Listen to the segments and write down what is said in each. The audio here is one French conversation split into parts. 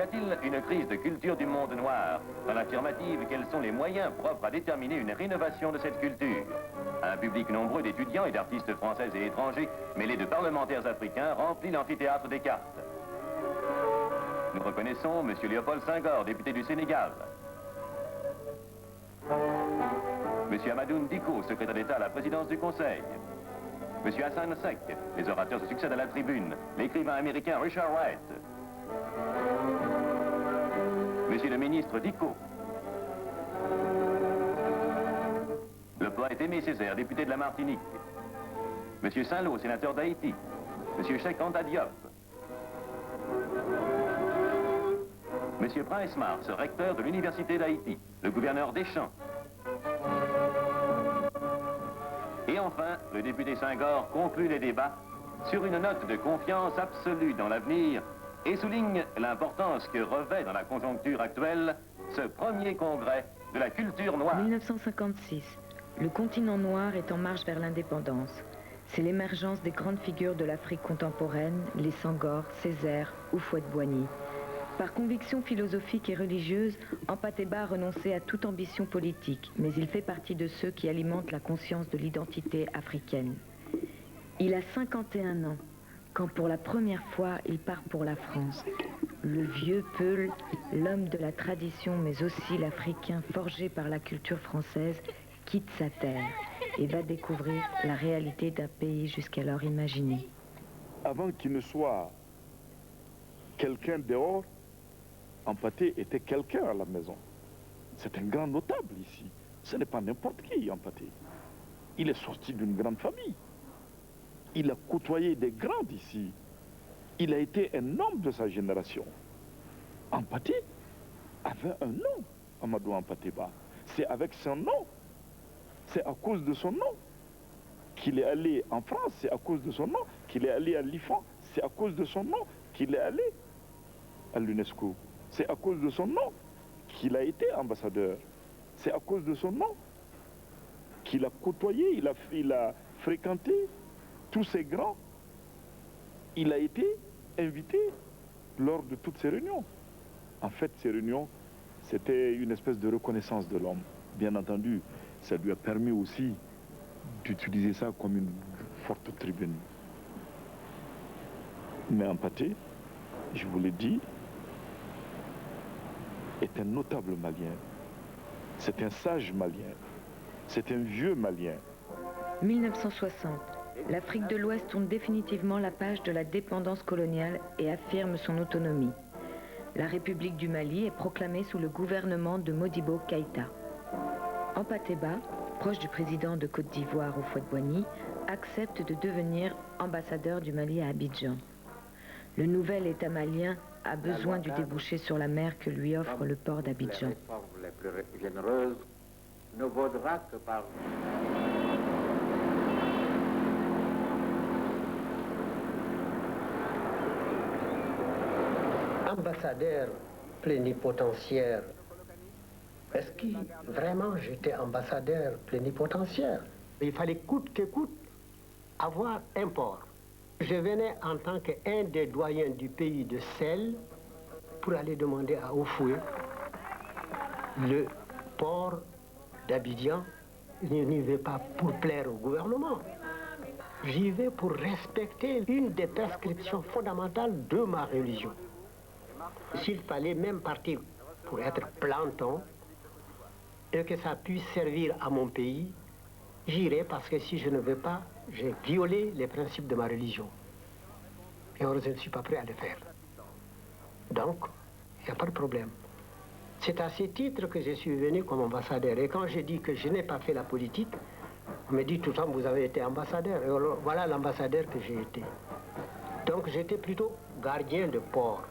Y a-t-il une crise de culture du monde noir? Dans l'affirmative, quels sont les moyens propres à déterminer une rénovation de cette culture? Un public nombreux d'étudiants et d'artistes français et étrangers, mêlés de parlementaires africains, remplit l'amphithéâtre des cartes. Nous reconnaissons M. Léopold Senghor, député du Sénégal. M. Amadoun Dicko, secrétaire d'État à la présidence du Conseil. M. Hassan Sek, les orateurs se succèdent à la tribune. L'écrivain américain Richard Wright. Monsieur le ministre Dicko. Le poète Aimé Césaire, député de la Martinique. Monsieur Saint-Lô, sénateur d'Haïti. Monsieur Cheikh Anta Diop. Monsieur Prince Mars, recteur de l'Université d'Haïti. Le gouverneur Deschamps. Et enfin, le député Senghor conclut les débats sur une note de confiance absolue dans l'avenir et souligne l'importance que revêt dans la conjoncture actuelle ce premier congrès de la culture noire. 1956. Le continent noir est en marche vers l'indépendance. C'est l'émergence des grandes figures de l'Afrique contemporaine, les Senghor, Césaire, Houphouët-Boigny. Par conviction philosophique et religieuse, Hampâté-Bâ a renoncé à toute ambition politique, mais il fait partie de ceux qui alimentent la conscience de l'identité africaine. Il a 51 ans, quand pour la première fois il part pour la France. Le vieux Peul, l'homme de la tradition, mais aussi l'Africain forgé par la culture française, quitte sa terre et va découvrir la réalité d'un pays jusqu'alors imaginé. Avant qu'il ne soit quelqu'un dehors, Hampâté était quelqu'un à la maison. C'est un grand notable ici. Ce n'est pas n'importe qui, Hampâté. Il est sorti d'une grande famille. Il a côtoyé des grands ici. Il a été un homme de sa génération. Hampâté avait un nom, Amadou Hampâté-Bâ. C'est avec son nom, c'est à cause de son nom qu'il est allé en France, c'est à cause de son nom qu'il est allé à l'IFAN, c'est à cause de son nom qu'il est allé à l'UNESCO. C'est à cause de son nom qu'il a été ambassadeur. C'est à cause de son nom qu'il a côtoyé, il a fréquenté tous ces grands. Il a été invité lors de toutes ces réunions. En fait, ces réunions, c'était une espèce de reconnaissance de l'homme. Bien entendu, ça lui a permis aussi d'utiliser ça comme une forte tribune. Mais Hampâté, je vous l'ai dit, est un notable malien. C'est un sage malien. C'est un vieux malien. 1960. L'Afrique de l'Ouest tourne définitivement la page de la dépendance coloniale et affirme son autonomie. La République du Mali est proclamée sous le gouvernement de Modibo Keïta. Hampâté-Bâ, proche du président de Côte d'Ivoire Houphouët-Boigny, accepte de devenir ambassadeur du Mali à Abidjan. Le nouvel État malien a besoin du débouché sur la mer que lui offre le port d'Abidjan. Les réformes les plus généreuses ne vaudra que par... Ambassadeur plénipotentiaire, est-ce que vraiment j'étais ambassadeur plénipotentiaire? Il fallait coûte que coûte avoir un port. Je venais en tant qu'un des doyens du pays de sel pour aller demander à Houphouët le port d'Abidjan. Je n'y vais pas pour plaire au gouvernement. J'y vais pour respecter une des prescriptions fondamentales de ma religion. S'il fallait même partir pour être planton et que ça puisse servir à mon pays, j'irai parce que si je ne veux pas, j'ai violé les principes de ma religion. Et alors je ne suis pas prêt à le faire. Donc, il n'y a pas de problème. C'est à ce titre que je suis venu comme ambassadeur. Et quand je dis que je n'ai pas fait la politique, on me dit tout le temps, vous avez été ambassadeur. Et alors, voilà l'ambassadeur que j'ai été. Donc j'étais plutôt gardien de port.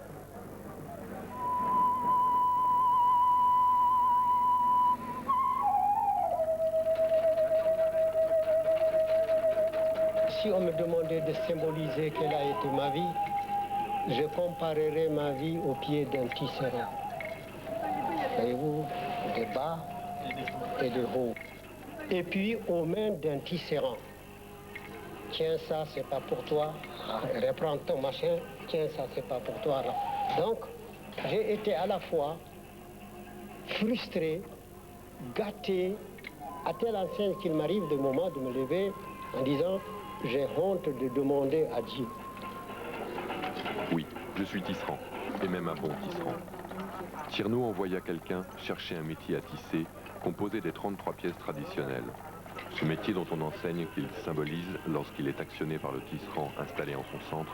Si on me demandait de symboliser quelle a été ma vie, je comparerais ma vie au pied d'un tisserand. Voyez-vous, des bas et de haut. Et puis aux mains d'un tisserand. Tiens, ça, c'est pas pour toi. Reprends ton machin. Tiens, ça, c'est pas pour toi. Donc, J'ai été à la fois frustré, gâté, à telle enseigne qu'il m'arrive de moment de me lever en disant « j'ai honte de demander à Dieu ». Oui, je suis tisserand, et même un bon tisserand. Tierno envoya quelqu'un chercher un métier à tisser composé des 33 pièces traditionnelles. Ce métier dont on enseigne qu'il symbolise, lorsqu'il est actionné par le tisserand installé en son centre,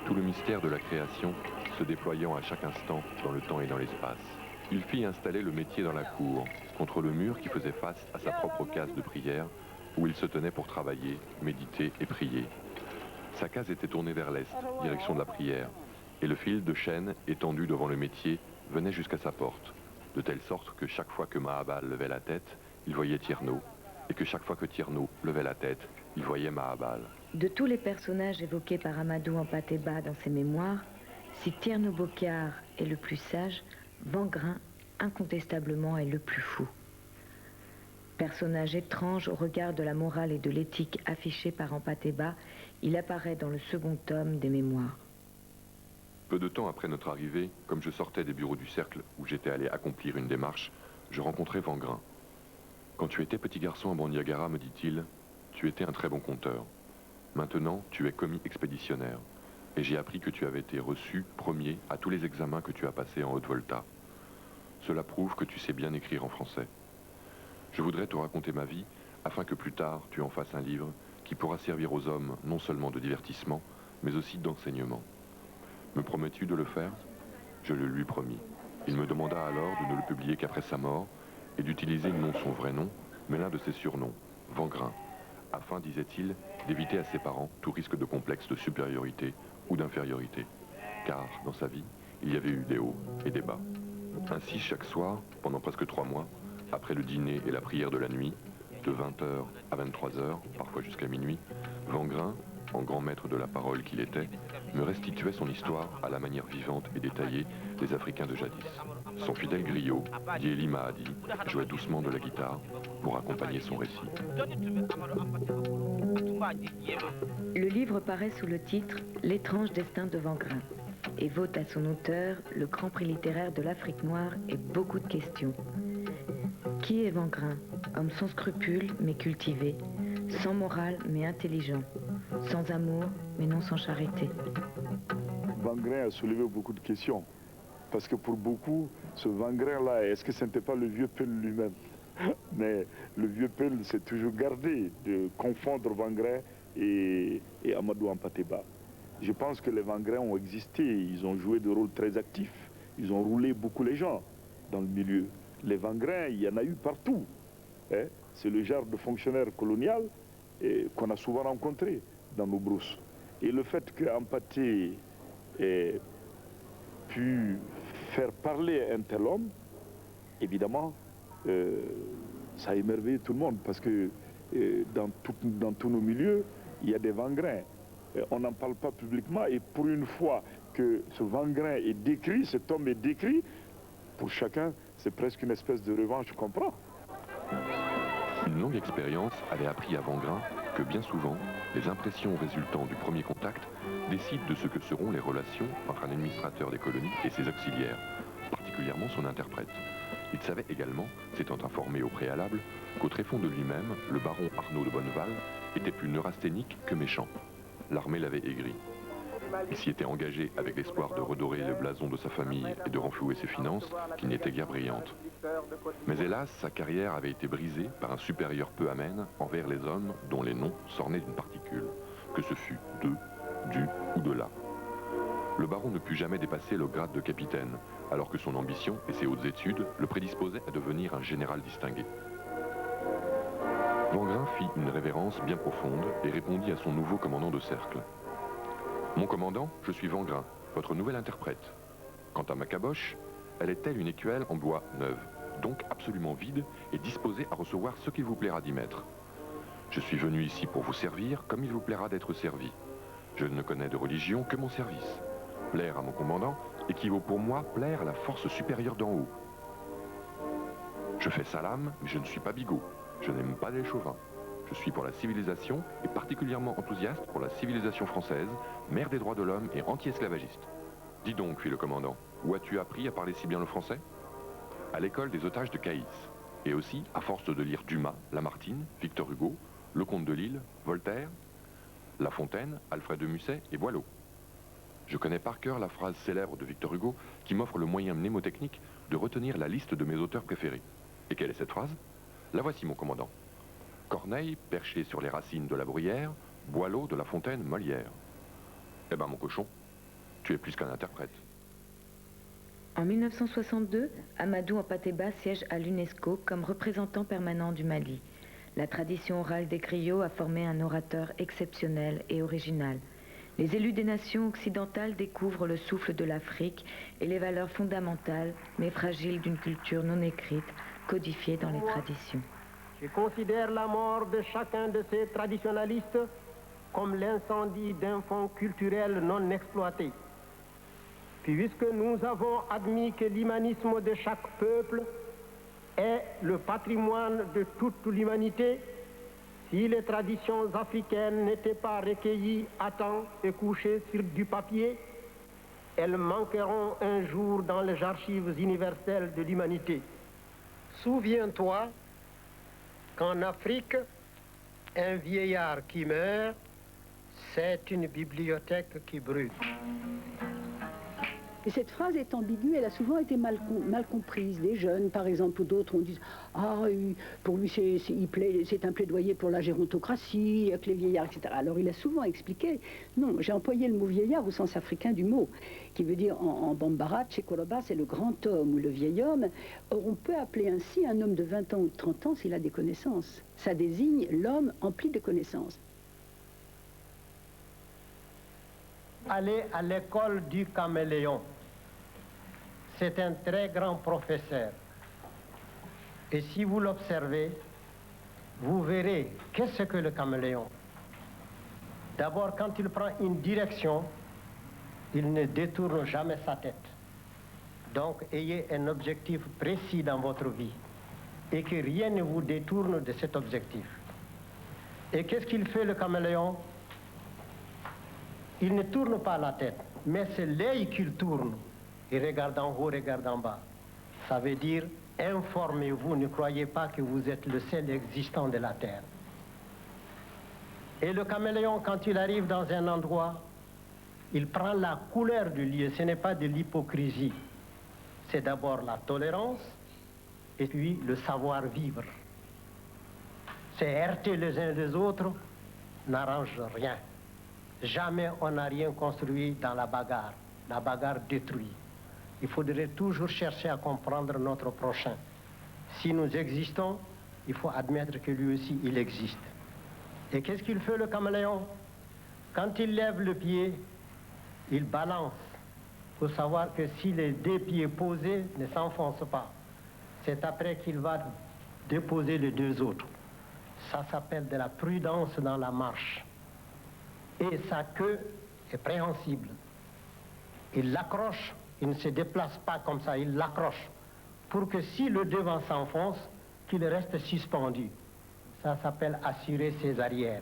tout le mystère de la création se déployant à chaque instant dans le temps et dans l'espace. Il fit installer le métier dans la cour, contre le mur qui faisait face à sa propre case de prière, où il se tenait pour travailler, méditer et prier. Sa case était tournée vers l'est, direction de la prière, et le fil de chêne étendu devant le métier venait jusqu'à sa porte, de telle sorte que chaque fois que Mahabal levait la tête, il voyait Tierno, et que chaque fois que Tierno levait la tête, il voyait Mahabal. De tous les personnages évoqués par Amadou Hampâté-Bâ dans ses mémoires, si Tierno Bokar est le plus sage, Wangrain, incontestablement, est le plus fou. Personnage étrange au regard de la morale et de l'éthique affichée par Hampâté-Bâ, il apparaît dans le second tome des Mémoires. Peu de temps après notre arrivée, comme je sortais des bureaux du cercle où j'étais allé accomplir une démarche, je rencontrai Wangrain. Quand tu étais petit garçon à Bandiagara, me dit-il, tu étais un très bon conteur. Maintenant, tu es commis expéditionnaire. Et j'ai appris que tu avais été reçu premier à tous les examens que tu as passés en Haute-Volta. Cela prouve que tu sais bien écrire en français. Je voudrais te raconter ma vie, afin que plus tard tu en fasses un livre qui pourra servir aux hommes non seulement de divertissement, mais aussi d'enseignement. Me promets-tu de le faire? Je le lui promis. Il me demanda alors de ne le publier qu'après sa mort et d'utiliser non son vrai nom, mais l'un de ses surnoms, Wangrain, afin, disait-il, d'éviter à ses parents tout risque de complexe de supériorité ou d'infériorité. Car, dans sa vie, il y avait eu des hauts et des bas. Ainsi, chaque soir, pendant presque 3 mois, après le dîner et la prière de la nuit, de 20h à 23h, parfois jusqu'à minuit, Wangrain, en grand maître de la parole qu'il était, me restituait son histoire à la manière vivante et détaillée des Africains de jadis. Son fidèle griot, Diéli Mahadi, jouait doucement de la guitare pour accompagner son récit. Le livre paraît sous le titre « L'étrange destin de Wangrain » et vaut à son auteur le Grand Prix littéraire de l'Afrique noire et beaucoup de questions. Qui est Wangrain? Homme sans scrupules mais cultivé, sans morale mais intelligent, sans amour mais non sans charité. Wangrain a soulevé beaucoup de questions. Parce que pour beaucoup, ce Wangrain-là, est-ce que ce n'était pas le vieux Peul lui-même? Mais le vieux Peul s'est toujours gardé de confondre Wangrain et Amadou Hampâté-Bâ. Je pense que les Wangrains ont existé, ils ont joué des rôles très actifs, ils ont roulé beaucoup les gens dans le milieu. Les Wangrains, il y en a eu partout. Hein? C'est le genre de fonctionnaire colonial qu'on a souvent rencontré dans nos brousses. Et le fait que Hampâté ait pu faire parler un tel homme, évidemment, ça a émerveillé tout le monde, parce que dans tous nos milieux, il y a des Wangrains. On n'en parle pas publiquement, et pour une fois que ce Wangrain est décrit, cet homme est décrit, pour chacun, c'est presque une espèce de revanche, je comprends. Une longue expérience avait appris à Wangrain que bien souvent, les impressions résultant du premier contact décident de ce que seront les relations entre un administrateur des colonies et ses auxiliaires, particulièrement son interprète. Il savait également, s'étant informé au préalable, qu'au tréfonds de lui-même, le baron Arnaud de Bonneval était plus neurasthénique que méchant. L'armée l'avait aigri. Il s'y était engagé avec l'espoir de redorer le blason de sa famille et de renflouer ses finances, qui n'étaient guère brillantes. Mais hélas, sa carrière avait été brisée par un supérieur peu amène envers les hommes dont les noms s'ornaient d'une particule, que ce fût de, du ou de là. Le baron ne put jamais dépasser le grade de capitaine, alors que son ambition et ses hautes études le prédisposaient à devenir un général distingué. Wangrain fit une révérence bien profonde et répondit à son nouveau commandant de cercle. « Mon commandant, je suis Wangrain, votre nouvel interprète. Quant à ma caboche, elle est telle une écuelle en bois neuve, donc absolument vide et disposée à recevoir ce qu'il vous plaira d'y mettre. Je suis venu ici pour vous servir comme il vous plaira d'être servi. Je ne connais de religion que mon service. Plaire à mon commandant équivaut pour moi plaire à la force supérieure d'en haut. Je fais salam, mais je ne suis pas bigot. Je n'aime pas les chauvins. Je suis pour la civilisation et particulièrement enthousiaste pour la civilisation française, mère des droits de l'homme et anti-esclavagiste. Dis donc, fit le commandant, Où as-tu appris à parler si bien le français? À l'école des otages de Caïs. Et aussi, à force de lire Dumas, Lamartine, Victor Hugo, Le Comte de Lille, Voltaire, La Fontaine, Alfred de Musset et Boileau. Je connais par cœur la phrase célèbre de Victor Hugo qui m'offre le moyen mnémotechnique de retenir la liste de mes auteurs préférés. Et quelle est cette phrase? La voici, mon commandant. Corneille, perché sur les racines de la bruyère, Boileau, de La Fontaine, Molière. Eh ben, mon cochon, tu es plus qu'un interprète. En 1962, Amadou Hampâté-Bâ siège à l'UNESCO comme représentant permanent du Mali. La tradition orale des griots a formé un orateur exceptionnel et original. Les élus des nations occidentales découvrent le souffle de l'Afrique et les valeurs fondamentales, mais fragiles d'une culture non écrite, codifiée dans les traditions. Je considère la mort de chacun de ces traditionalistes comme l'incendie d'un fonds culturel non exploité. Puisque nous avons admis que l'humanisme de chaque peuple est le patrimoine de toute l'humanité, si les traditions africaines n'étaient pas recueillies à temps et couchées sur du papier, elles manqueront un jour dans les archives universelles de l'humanité. Souviens-toi qu'en Afrique, un vieillard qui meurt, c'est une bibliothèque qui brûle. Et cette phrase est ambiguë, elle a souvent été mal comprise. Les jeunes, par exemple, ou d'autres, on dit « Ah, pour lui, c'est un plaidoyer pour la gérontocratie, avec les vieillards, etc. » Alors, il a souvent expliqué « Non, j'ai employé le mot vieillard au sens africain du mot, qui veut dire en Bambara, Tchekoloba, c'est le grand homme ou le vieil homme. Or, on peut appeler ainsi un homme de 20 ans ou de 30 ans s'il a des connaissances. Ça désigne l'homme empli de connaissances. » Allez à l'école du caméléon. C'est un très grand professeur. Et si vous l'observez, vous verrez qu'est-ce que le caméléon. D'abord, quand il prend une direction, il ne détourne jamais sa tête. Donc, ayez un objectif précis dans votre vie et que rien ne vous détourne de cet objectif. Et qu'est-ce qu'il fait, le caméléon? Il ne tourne pas la tête, mais c'est l'œil qu'il tourne. Il regarde en haut, regarde en bas. Ça veut dire, informez-vous, ne croyez pas que vous êtes le seul existant de la Terre. Et le caméléon, quand il arrive dans un endroit, il prend la couleur du lieu. Ce n'est pas de l'hypocrisie. C'est d'abord la tolérance et puis le savoir-vivre. C'est heurter les uns les autres n'arrange rien. Jamais on n'a rien construit dans la bagarre. La bagarre détruit. Il faudrait toujours chercher à comprendre notre prochain. Si nous existons, il faut admettre que lui aussi, il existe. Et qu'est-ce qu'il fait, le caméléon? Quand il lève le pied, il balance. Il faut savoir que si les deux pieds posés ne s'enfoncent pas, c'est après qu'il va déposer les deux autres. Ça s'appelle de la prudence dans la marche. Et sa queue est préhensible. Il l'accroche, il ne se déplace pas comme ça, il l'accroche pour que si le devant s'enfonce, qu'il reste suspendu. Ça s'appelle assurer ses arrières.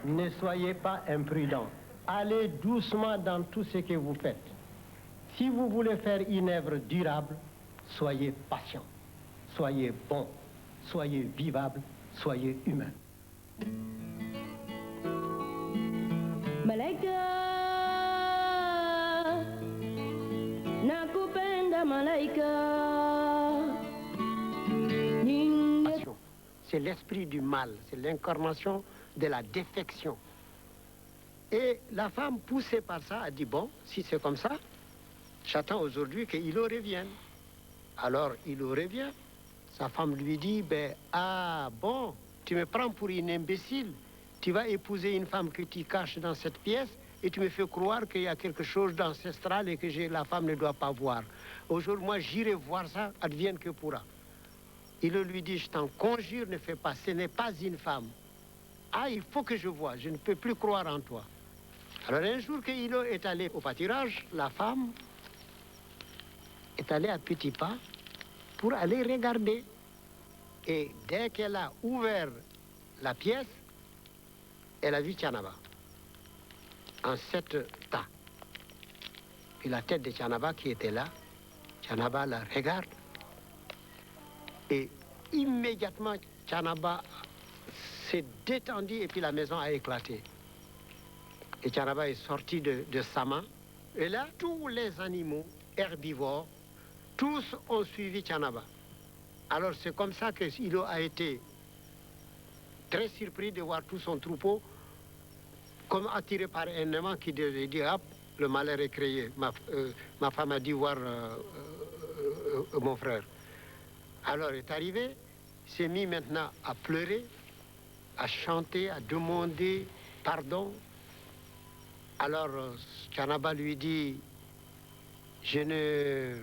Ne soyez pas imprudent. Allez doucement dans tout ce que vous faites. Si vous voulez faire une œuvre durable, soyez patient, soyez bon. Soyez vivable, soyez humain. Malaika, nakupenda malaika. C'est l'esprit du mal, c'est l'incarnation de la défection. Et la femme, poussée par ça, a dit, bon, si c'est comme ça, j'attends aujourd'hui qu'il revienne. Alors, il revient. Sa femme lui dit, ah bon, tu me prends pour une imbécile. Tu vas épouser une femme que tu caches dans cette pièce et tu me fais croire qu'il y a quelque chose d'ancestral et que la femme ne doit pas voir. Aujourd'hui, moi, j'irai voir ça, advienne que pourra. Il lui dit, je t'en conjure, ne fais pas, ce n'est pas une femme. Ah, il faut que je voie, je ne peux plus croire en toi. Alors un jour que Hilo est allé au pâturage, la femme est allée à petits pas pour aller regarder. Et dès qu'elle a ouvert la pièce, elle a vu Tianaba. en 7 tas. Et la tête de Thiénaba qui était là, Thiénaba la regarde. Et immédiatement, Thiénaba s'est détendu et puis la maison a éclaté. Et Thiénaba est sorti de sa main. Et là, tous les animaux herbivores, tous ont suivi Thiénaba. Alors c'est comme ça que Silo a été très surpris de voir tout son troupeau comme attiré par un aimant qui dit hop, le malheur est créé. Ma femme a dit voir mon frère. Alors il est arrivé, il s'est mis maintenant à pleurer, à chanter, à demander pardon. Alors Thiénaba lui dit, je ne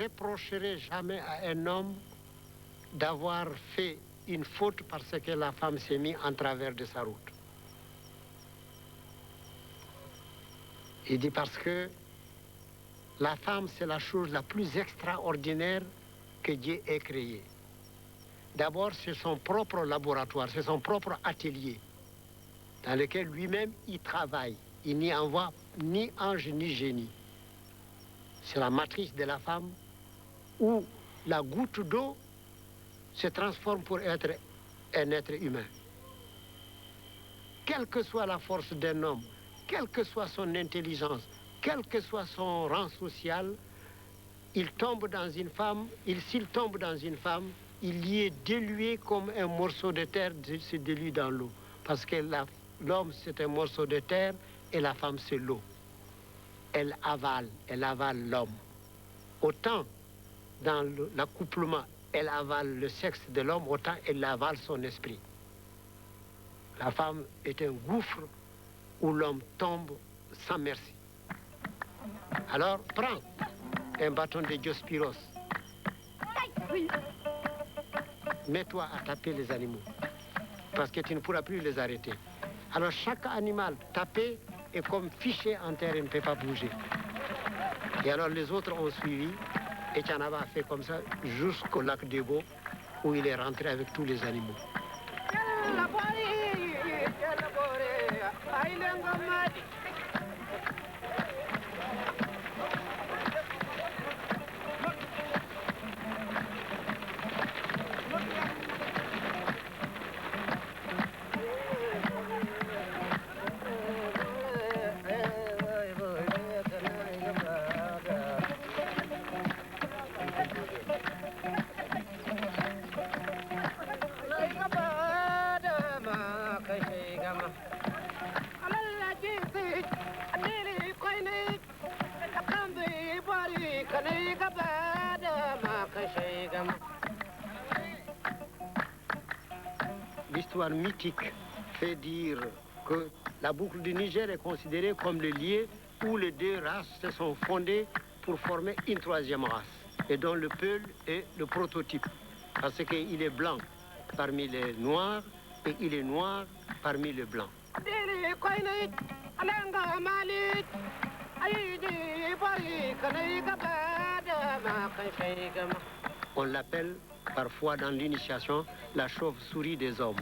reprocherai jamais à un homme d'avoir fait une faute parce que la femme s'est mise en travers de sa route. Il dit parce que la femme, c'est la chose la plus extraordinaire que Dieu ait créée. D'abord, c'est son propre laboratoire, c'est son propre atelier dans lequel lui-même il travaille. Il n'y envoie ni ange ni génie. C'est la matrice de la femme où la goutte d'eau se transforme pour être un être humain. Quelle que soit la force d'un homme, quelle que soit son intelligence, quel que soit son rang social, il tombe dans une femme, s'il tombe dans une femme, il y est dilué comme un morceau de terre se dilue dans l'eau. Parce que l'homme, c'est un morceau de terre et la femme, c'est l'eau. Elle avale l'homme. Autant dans l'accouplement, elle avale le sexe de l'homme, autant elle avale son esprit. La femme est un gouffre où l'homme tombe sans merci. Alors, prends un bâton de Diospyros. Mets-toi à taper les animaux, parce que tu ne pourras plus les arrêter. Alors, chaque animal tapé est comme fiché en terre et ne peut pas bouger. Et alors, les autres ont suivi, et Thiénaba a fait comme ça jusqu'au lac d'Ebo, où il est rentré avec tous les animaux. L'histoire mythique fait dire que la boucle du Niger est considérée comme le lieu où les deux races se sont fondées pour former une troisième race, et dont le Peul est le prototype, parce qu'il est blanc parmi les noirs et il est noir parmi les blancs. On l'appelle parfois dans l'initiation la chauve-souris des hommes.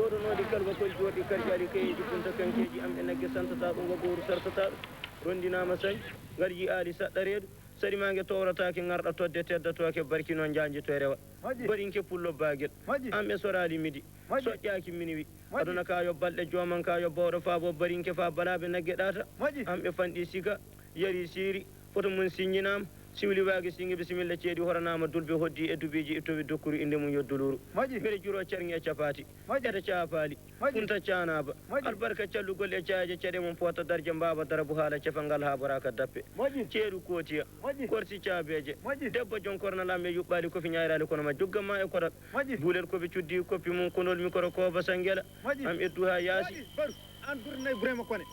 joɗonode kalba kol joɗi karƴali kayeji punta kankeji am e nagge santata ɗum goboru sartata rondinama sañ garji aali saɗɗa reedu sari mange towratake garɗa todde teddatoke barki noon janjito rewa barinke pullo baguel am e sorali midi soƴƴaki minuit aduna ka yo balɗe joman ka yo bawɗo fa bo barinke fa balaɓe nagge ɗata am ɓe fanɗi siga yari siri photo mum signinama siwli waagi singi bisimilla ceedi horanama dulɓe hoddi e dubiji ittoɓe dokkuru inde mum yodduluru mbeɗe juro carŋi e capati ƴeta capaali punta canaba albarka callugol e caaje caɗe mum pota darje mbaba darabu haala cefalngal ha boraka dappe ceeɗu kootiya korsi caabeje debbo jonkornalam e yuɓɓali kofi ñayrali kono ma jugganma e koɗal buulel koɓe cuddi koppi mum konol mikoro koba sanguela am eddu ha yaasi an ɓurnayi burema kone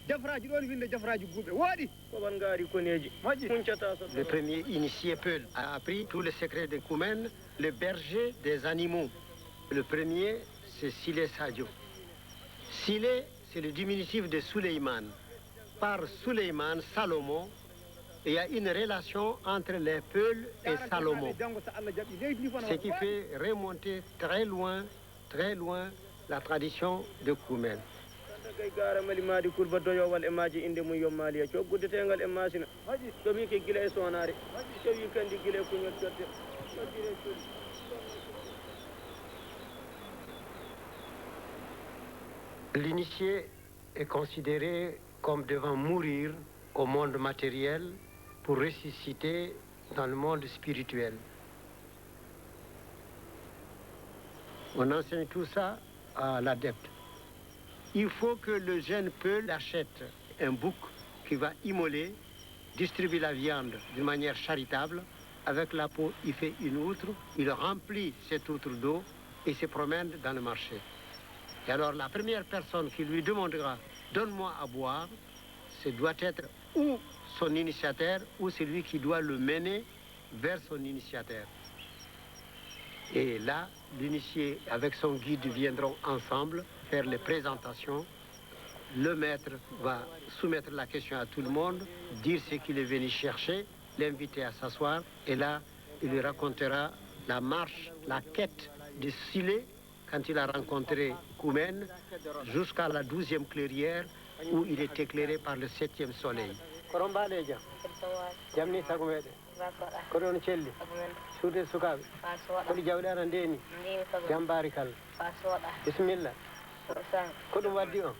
jafraji ɗon winde jafraji guuɓe waɗi koɓan ngaari koneji muncata so le premier initié Peul a appris tous les secrets de Koumen, le berger des animaux. Le premier, c'est Silé Sadio. Silé, c'est le diminutif de Suleiman. Par Suleiman, Salomon, il y a une relation entre les Peuls et Salomon. Ce qui fait remonter très loin la tradition de Koumen. kay gara mali maadi kurba doyowal e maaji inde mum yommaliya cogguddetengal e masina somi ke gila e sonare sowi kandi gila e kuñol jodde soddire coli L'initié est considéré comme devant mourir au monde matériel pour ressusciter dans le monde spirituel. On enseigne tout ça à l'adepte. Il faut que le jeune Peul achète un bouc qui va immoler, distribue la viande d'une manière charitable. Avec la peau, il fait une outre, il remplit cette outre d'eau et se promène dans le marché. Et alors la première personne qui lui demandera « donne-moi à boire », ce doit être ou son initiateur ou celui qui doit le mener vers son initiateur. Et là, l'initié avec son guide viendront ensemble faire les présentations. Le maître va soumettre la question à tout le monde, dire ce qu'il est venu chercher, l'inviter à s'asseoir, et là, il lui racontera la marche, la quête de Silé quand il a rencontré Koumen, jusqu'à la 12e clairière où il est éclairé par le 7e soleil. Koɗon celli suude sukaɓe koɗi jawɗano ndeni jambari kala bismillah ko ɗum waddi on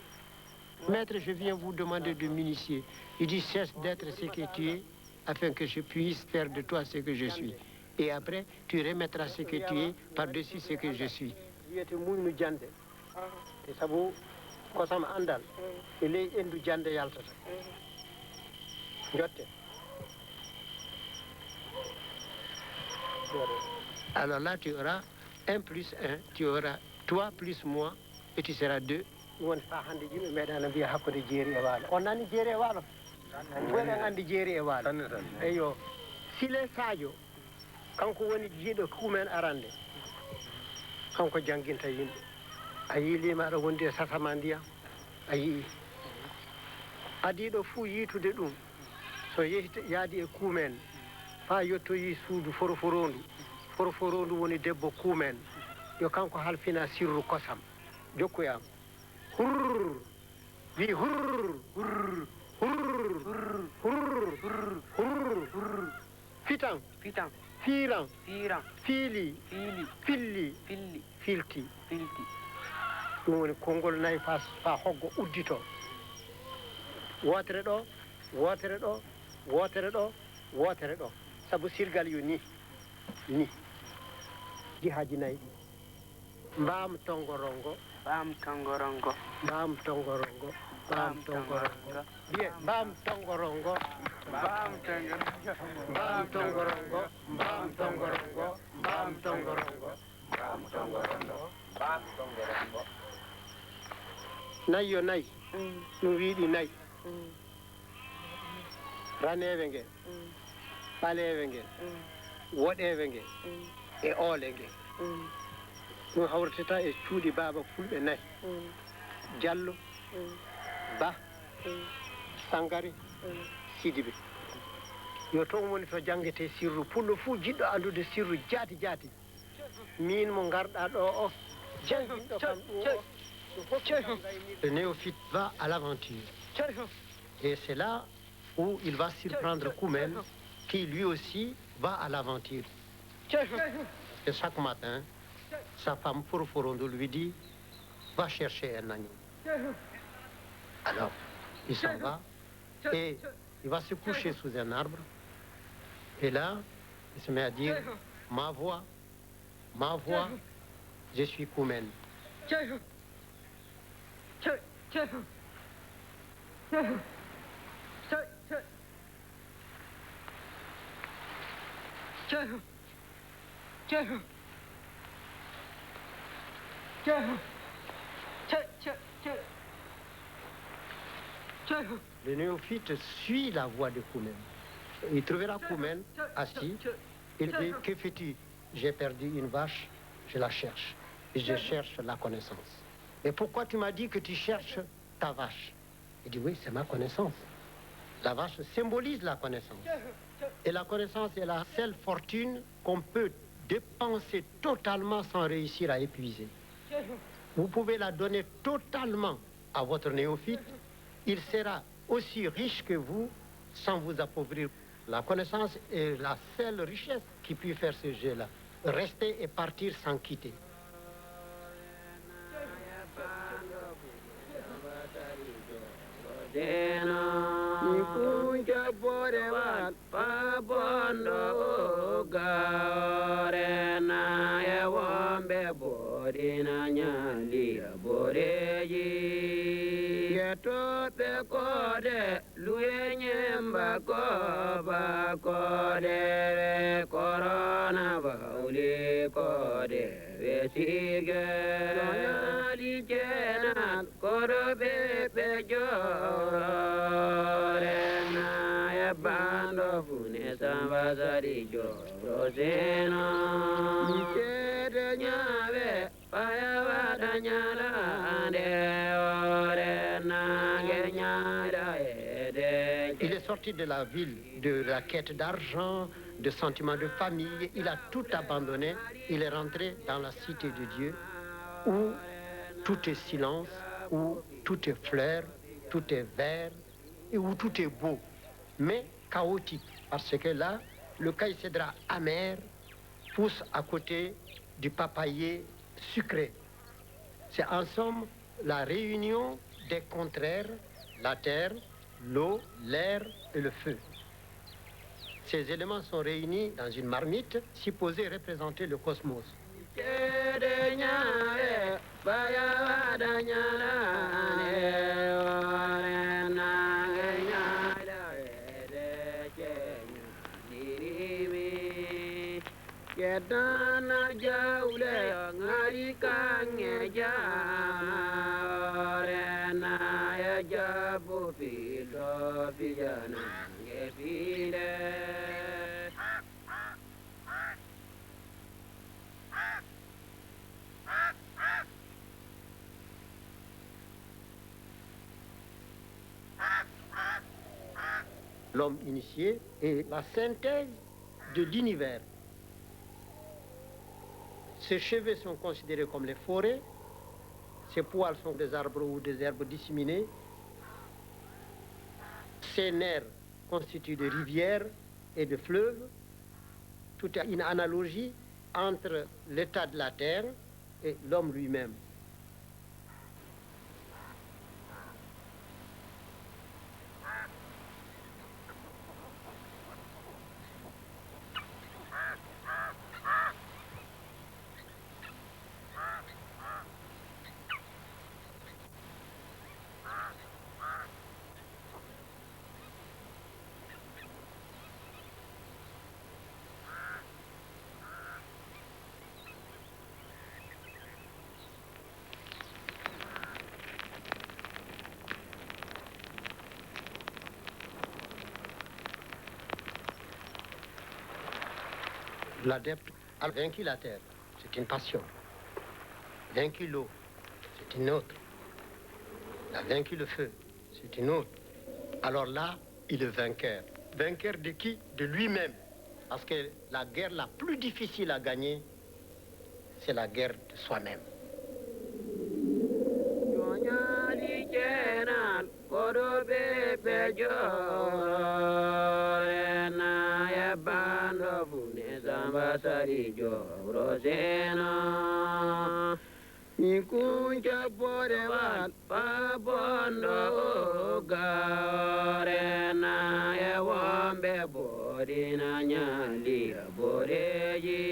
maître, je viens vous demander de m'initier. Il dit cesse d'être ce que tu es afin que je puisse faire de toi ce que je suis, et après tu remettras ce que tu es par-dessus ce que je suis. Wiyete muñnu jande te saabu kosam andal e ley endu jande yaltata jotte. Alors là, tu auras 1 plus 1, tu auras toi plus moi, et tu seras 2. On nani jeeri e waalo woɗen andi jeeri e waalo eyo Silé Sadio kanko woni jiiɗo Koumen arande kanko janginta yimɓe a yii limaɗo wondi e sasama ndiyam a yii adiɗo fuu yiitude ɗum so yaadi e Koumen fa yettoyi suudu foroforondu woni debbo Koumen yo kanko halfina sirru kosam jokkuyam hurr wi hurr hurr hurr hurr hurr fitan fiiran fiili filli filti ɗum woni konngol nayi fa hoggo uddito wotere ɗo wotere ɗo wotere ɗo wotere ɗo sabu sirgal yo ni jihaji nayi ɗi mbam tongorongo mbam tongorongo mbam tongorongo mbam tongorongo biye mbam tongorongo mbam tongorongo mbam tongorongo mbam tongorongo mbam tongorongo mbam tongorongo mbam tongorongo nayi yo nayi ɗum wiiɗi nayi ranewe ngel ɓalewe ngel woɗewe ngel e oole ngel ɗum hawrtata e cuuɗi baaba fulɓe nayi Diallo Ba Sangari Sidibe yo toon woni to jangete sirru pullo fuu jiɗɗo andude sirru jaati min mo garɗa ɗo o Le néophyte va à l'aventure. Et c'est là où il va surprendre Koumen, qui lui aussi va à l'aventure. Et chaque matin, sa femme Foroforondo lui dit, va chercher un agneau. Alors, il s'en va et il va se coucher sous un arbre. Et là, il se met à dire, ma voix, je suis Koumen. Le néophyte suit la voix de Koumen. Il trouvera Koumen assis. Il dit, que fais-tu? J'ai perdu une vache, je la cherche. Et je cherche la connaissance. Et pourquoi tu m'as dit que tu cherches ta vache? Il dit, oui, c'est ma connaissance. La vache symbolise la connaissance. Et la connaissance est la seule fortune qu'on peut dépenser totalement sans réussir à épuiser. Vous pouvez la donner totalement à votre néophyte. Il sera aussi riche que vous sans vous appauvrir. La connaissance est la seule richesse qui peut faire ce jeu-là. Rester et partir sans quitter. Tope kode luenyemba koba kode corona bauli kode vesige nali jena korobe pejorena ya bando fune sambazari jorosena ikede nyave paya vadanyala Il est sorti de la ville, de la quête d'argent, de sentiments de famille. Il a tout abandonné. Il est rentré dans la cité de Dieu, où tout est silence, où tout est fleur, tout est vert, et où tout est beau, mais chaotique. Parce que là, le caïcédra amer pousse à côté du papayer sucré. C'est en somme la réunion des contraires, la terre, l'eau, l'air et le feu. Ces éléments sont réunis dans une marmite supposée représenter le cosmos. Kedana jaule ngari kange jamorena ya jabu filo fijana ngefile. L'homme initié est la synthèse de l'univers. Ses cheveux sont considérés comme les forêts, ses poils sont des arbres ou des herbes disséminées, ses nerfs constituent de rivières et de fleuves. Tout est une analogie entre l'état de la terre et l'homme lui-même. L'adepte a vaincu la terre, c'est une passion. Vaincu l'eau, c'est une autre. Il a vaincu le feu, c'est une autre. Alors là, il est vainqueur. Vainqueur de qui? De lui-même. Parce que la guerre la plus difficile à gagner, c'est la guerre de soi-même. jorena ya bando bune zamba sari jorosena Nikunja borewan pabondo garena ya wambe borina nyandi boreji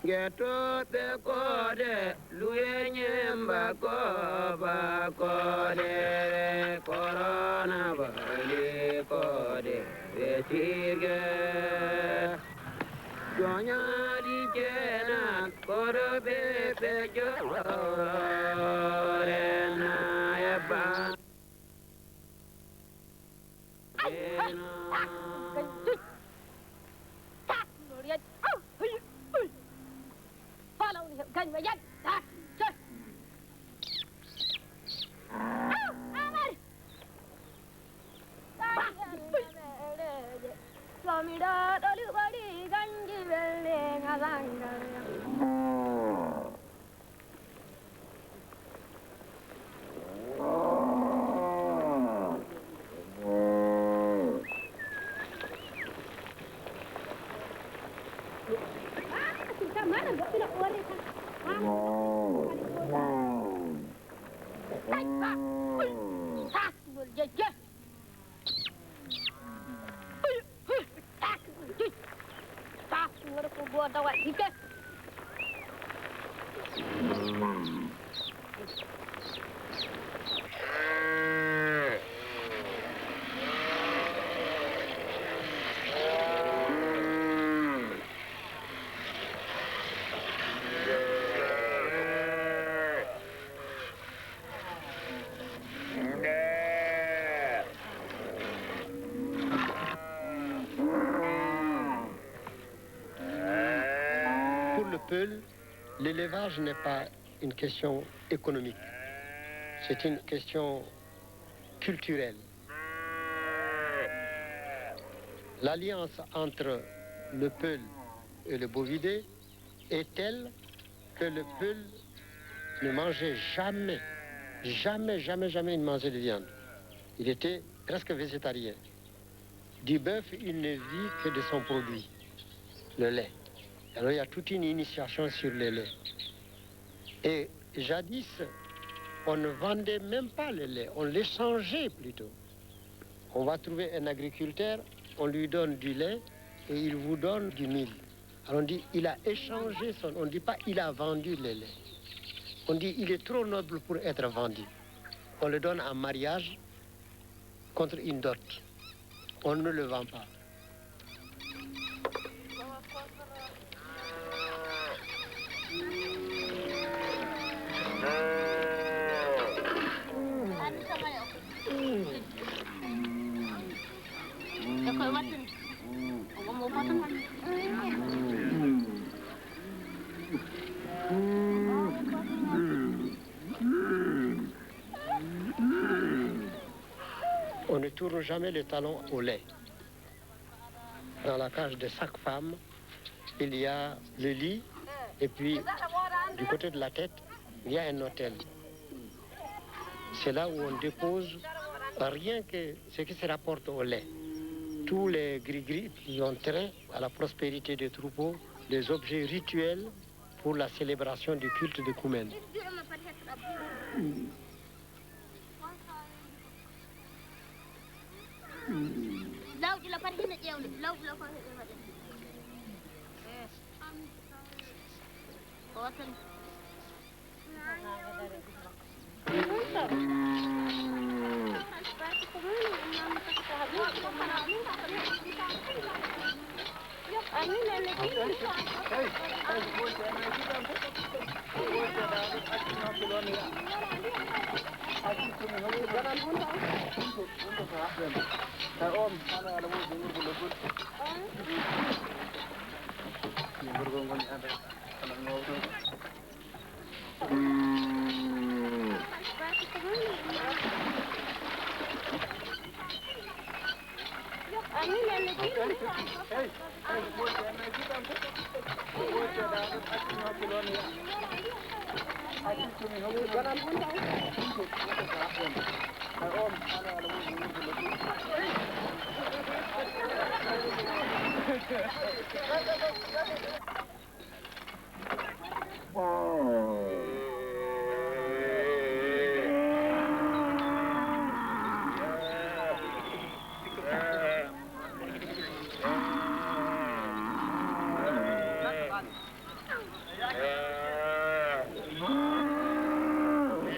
Geto be kode luyenye mbako ba kode corona bali kode betige Jonya di jena koro bebe jorena ya ba Gần với dân ta chơi lo mi da da lu ba di gan ji vel ne nga lang mana gak tidak keluar kan? Tak berjejak. Tak berkubuat awak kita. L'élevage n'est pas une question économique, c'est une question culturelle. L'alliance entre le peul et le bovidé est telle que le peul ne mangeait jamais, il ne mangeait de viande. Il était presque végétarien. Du bœuf, il ne vit que de son produit, le lait. Alors il y a toute une initiation sur le lait. Et jadis, on ne vendait même pas le lait, on l'échangeait plutôt. On va trouver un agriculteur, on lui donne du lait et il vous donne du mil. Alors on dit, il a échangé son... On ne dit pas, il a vendu le lait. On dit, il est trop noble pour être vendu. On le donne en mariage contre une dot. On ne le vend pas. On ne tourne jamais le talon au lait. Dans la cage de chaque femme, il y a le lit et puis du côté de la tête, il y a un autel. C'est là où on dépose rien que ce qui se rapporte au lait. Tous les gris-gris qui ont trait à la prospérité des troupeaux, les objets rituels pour la célébration du culte de Koumen.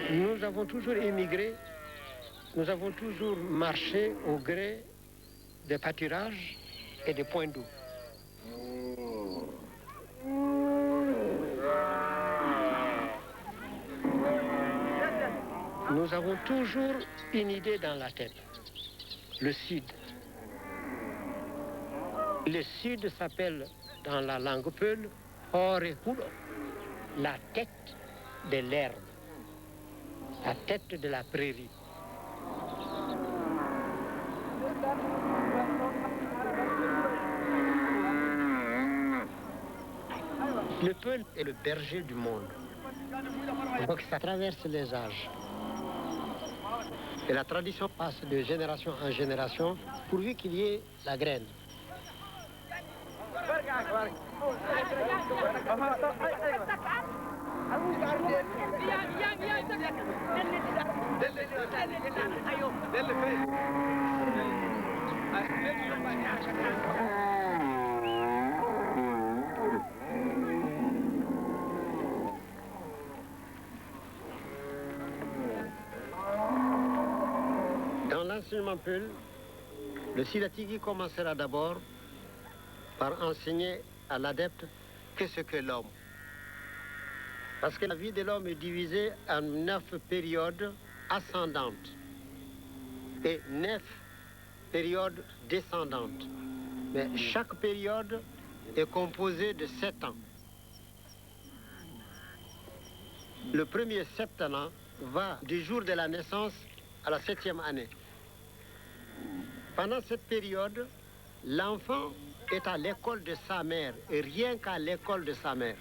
Nous avons toujours émigré, nous avons toujours marché au gré des pâturages et des points d'eau. Nous avons toujours une idée dans la tête, le sud. Le sud s'appelle dans la langue peul Horehulo, la tête de l'herbe, la tête de la prairie. Le peul est le berger du monde. Donc ça traverse les âges. Et la tradition passe de génération en génération pourvu qu'il y ait la graine. Dans l'enseignement peul, le Silatigi commencera d'abord par enseigner à l'adepte qu'est-ce que l'homme. Parce que la vie de l'homme est divisée en 9 périodes ascendantes et 9 périodes descendantes. Mais chaque période est composée de 7 ans. Le premier septennat va du jour de la naissance à la 7e année. Pendant cette période, l'enfant est à l'école de sa mère et rien qu'à l'école de sa mère.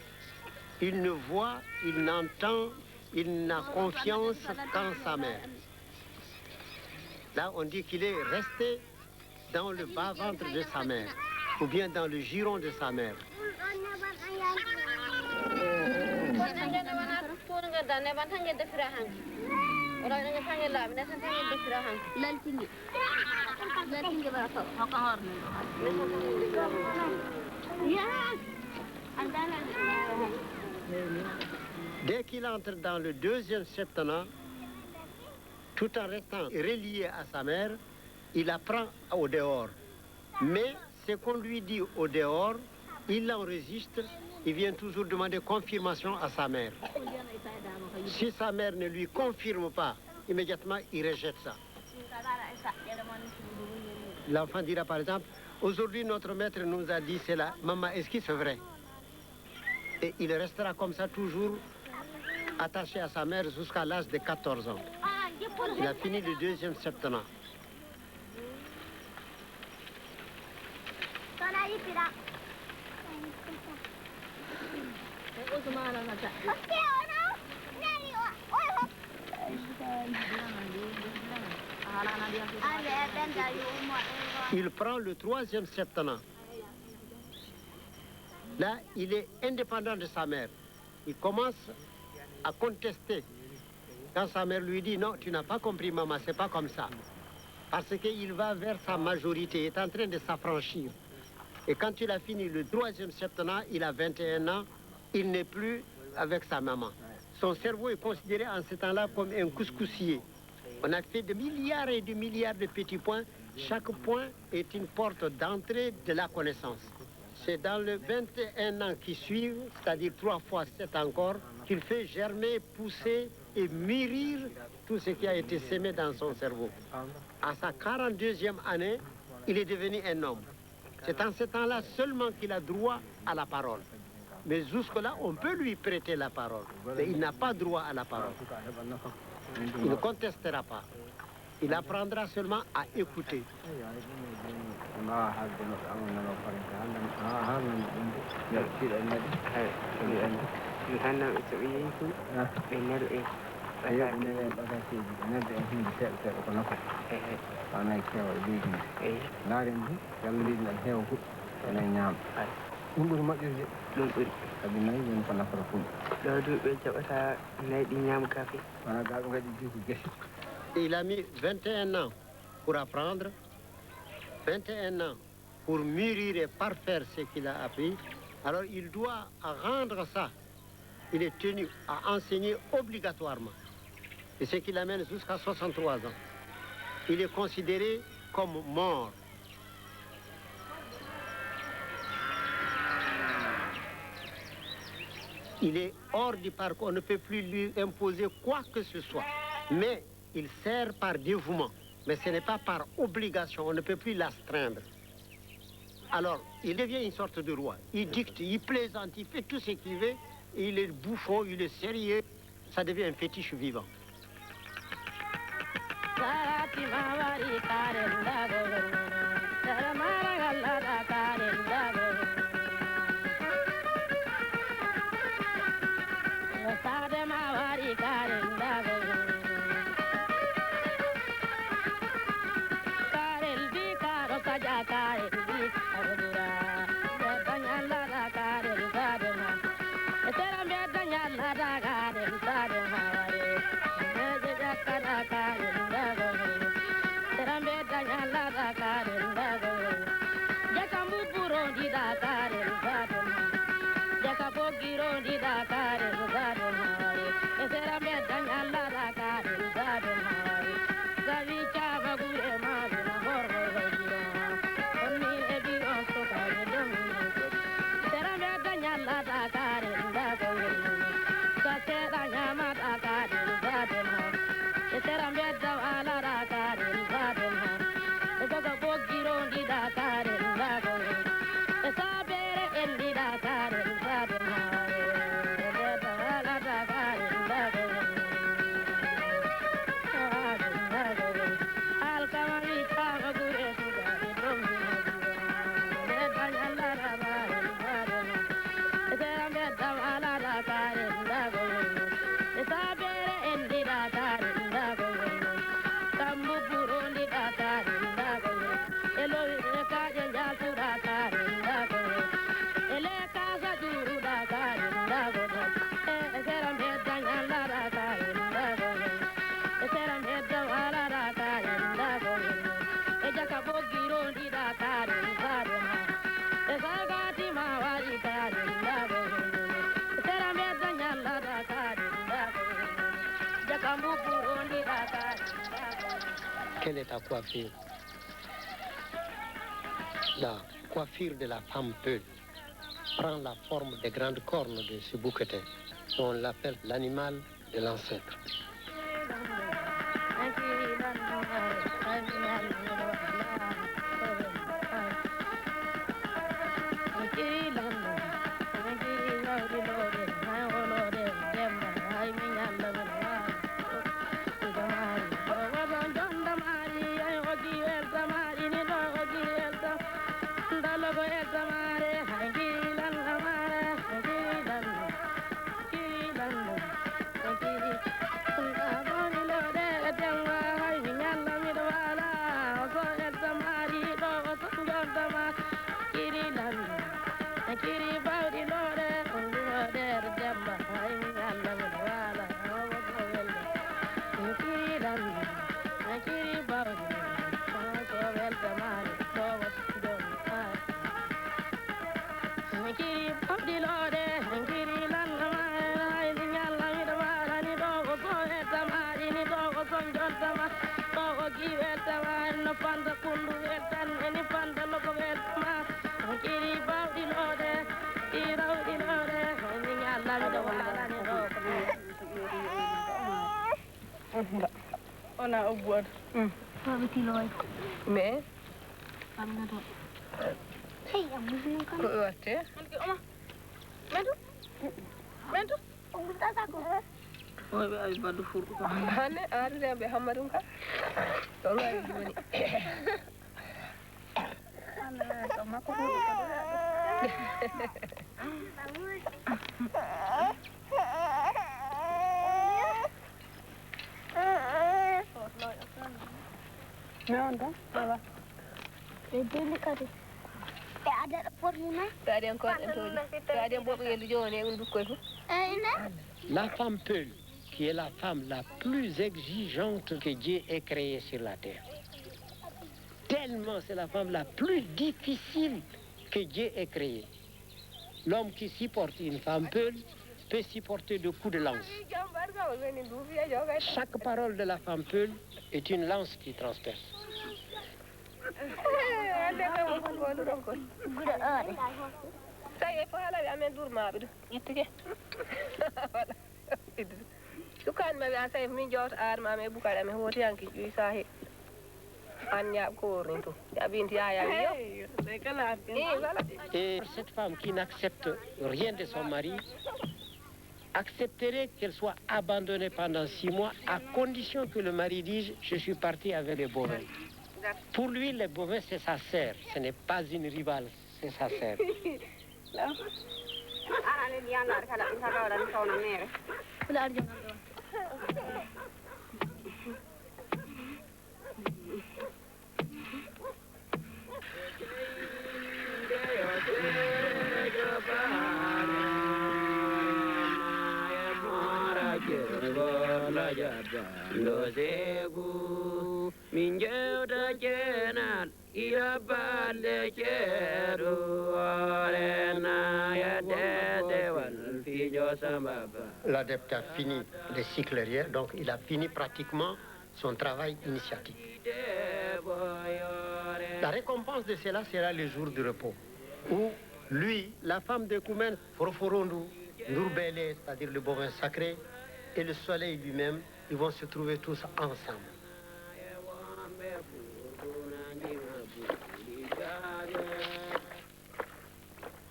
Il ne voit, il n'entend, il n'a confiance qu'en sa mère. Là, on dit qu'il est resté dans le bas-ventre de sa mère ou bien dans le giron de sa mère. Dès qu'il entre dans le 2e septennat, tout en restant relié à sa mère, il apprend au dehors. Mais ce qu'on lui dit au dehors, il l'enregistre, il vient toujours demander confirmation à sa mère. Si sa mère ne lui confirme pas, immédiatement il rejette ça. L'enfant dira par exemple, aujourd'hui notre maître nous a dit cela, maman, est-ce que c'est vrai? Et il restera comme ça toujours attaché à sa mère jusqu'à l'âge de 14 ans. Il a fini le 2e septennat. Il prend le 3e septennat. Là, il est indépendant de sa mère. Il commence à contester. Quand sa mère lui dit, non, tu n'as pas compris, maman, c'est pas comme ça. Parce qu'il va vers sa majorité, il est en train de s'affranchir. Et quand il a fini le 3e septennat, il a 21 ans, il n'est plus avec sa maman. Son cerveau est considéré en ce temps-là comme un couscoussier. On a fait de milliards et de milliards de petits points. Chaque point est une porte d'entrée de la connaissance. C'est dans les 21 ans qui suivent, c'est-à-dire 3 fois 7 encore, qu'il fait germer, pousser et mûrir tout ce qui a été sémé dans son cerveau. À sa 42e année, il est devenu un homme. C'est en ce temps-là seulement qu'il a droit à la parole. Mais jusque-là, on peut lui prêter la parole. Mais il n'a pas droit à la parole. Il ne contestera pas. Il apprendra seulement à écouter. hannam e so ɓe yehi fu ɓe nel e ayo ɓe nel ɓagaseji ɓe nelda e hunde seeɗa seeɗa ko nafa wona keewa e leydi ndi laaren du yalla leydi ndi heewa fuɗ enen ñaama ɗum ɓuri moƴƴude ɗum ɓuri sabi nayi woni ko nafata fulɓe ɗo du ɓe jaɓata nayi ɗi ñaama gafe wona ga ɓe gaɗi ji ko gese. Il a mis 21 ans pour apprendre, 21 ans pour mûrir et parfaire ce qu'il a appris. Alors il doit rendre ça. Il est tenu à enseigner obligatoirement. Et ce qui l'amène jusqu'à 63 ans. Il est considéré comme mort. Il est hors du parcours, on ne peut plus lui imposer quoi que ce soit. Mais il sert par dévouement. Mais ce n'est pas par obligation, on ne peut plus l'astreindre. Alors, il devient une sorte de roi. Il dicte, il plaisante, il fait tout ce qu'il veut. Il est bouffon, il est sérieux. Ça devient un fétiche vivant. Quelle est ta coiffure? La coiffure de la femme Peul prend la forme des grandes cornes de ce bouquetin. On l'appelle l'animal de l'ancêtre. On a au bois. Mais Non, non, ça va. Les délicatesses. La femme Peul, qui est la femme la plus exigeante que Dieu ait créée sur la terre. Tellement c'est la femme la plus difficile que Dieu ait créée. L'homme qui supporte une femme Peul peut supporter de coups de lance. Chaque parole de la femme Peul est une lance qui transperce. Et cette femme qui n'accepte rien de son mari accepterait qu'elle soit abandonnée pendant 6 mois à condition que le mari dise « je suis parti avec les bovins ». Pour lui, les bovins, c'est sa sœur. Ce n'est pas une rivale, c'est sa sœur. L'adepte a fini le cycle aérien, donc il a fini pratiquement son travail initiatique. La récompense de cela sera le jour du repos, où lui, la femme de Koumen, Foroforondu, Nourbele, c'est-à-dire le bovin sacré, et le soleil lui-même, ils vont se trouver tous ensemble.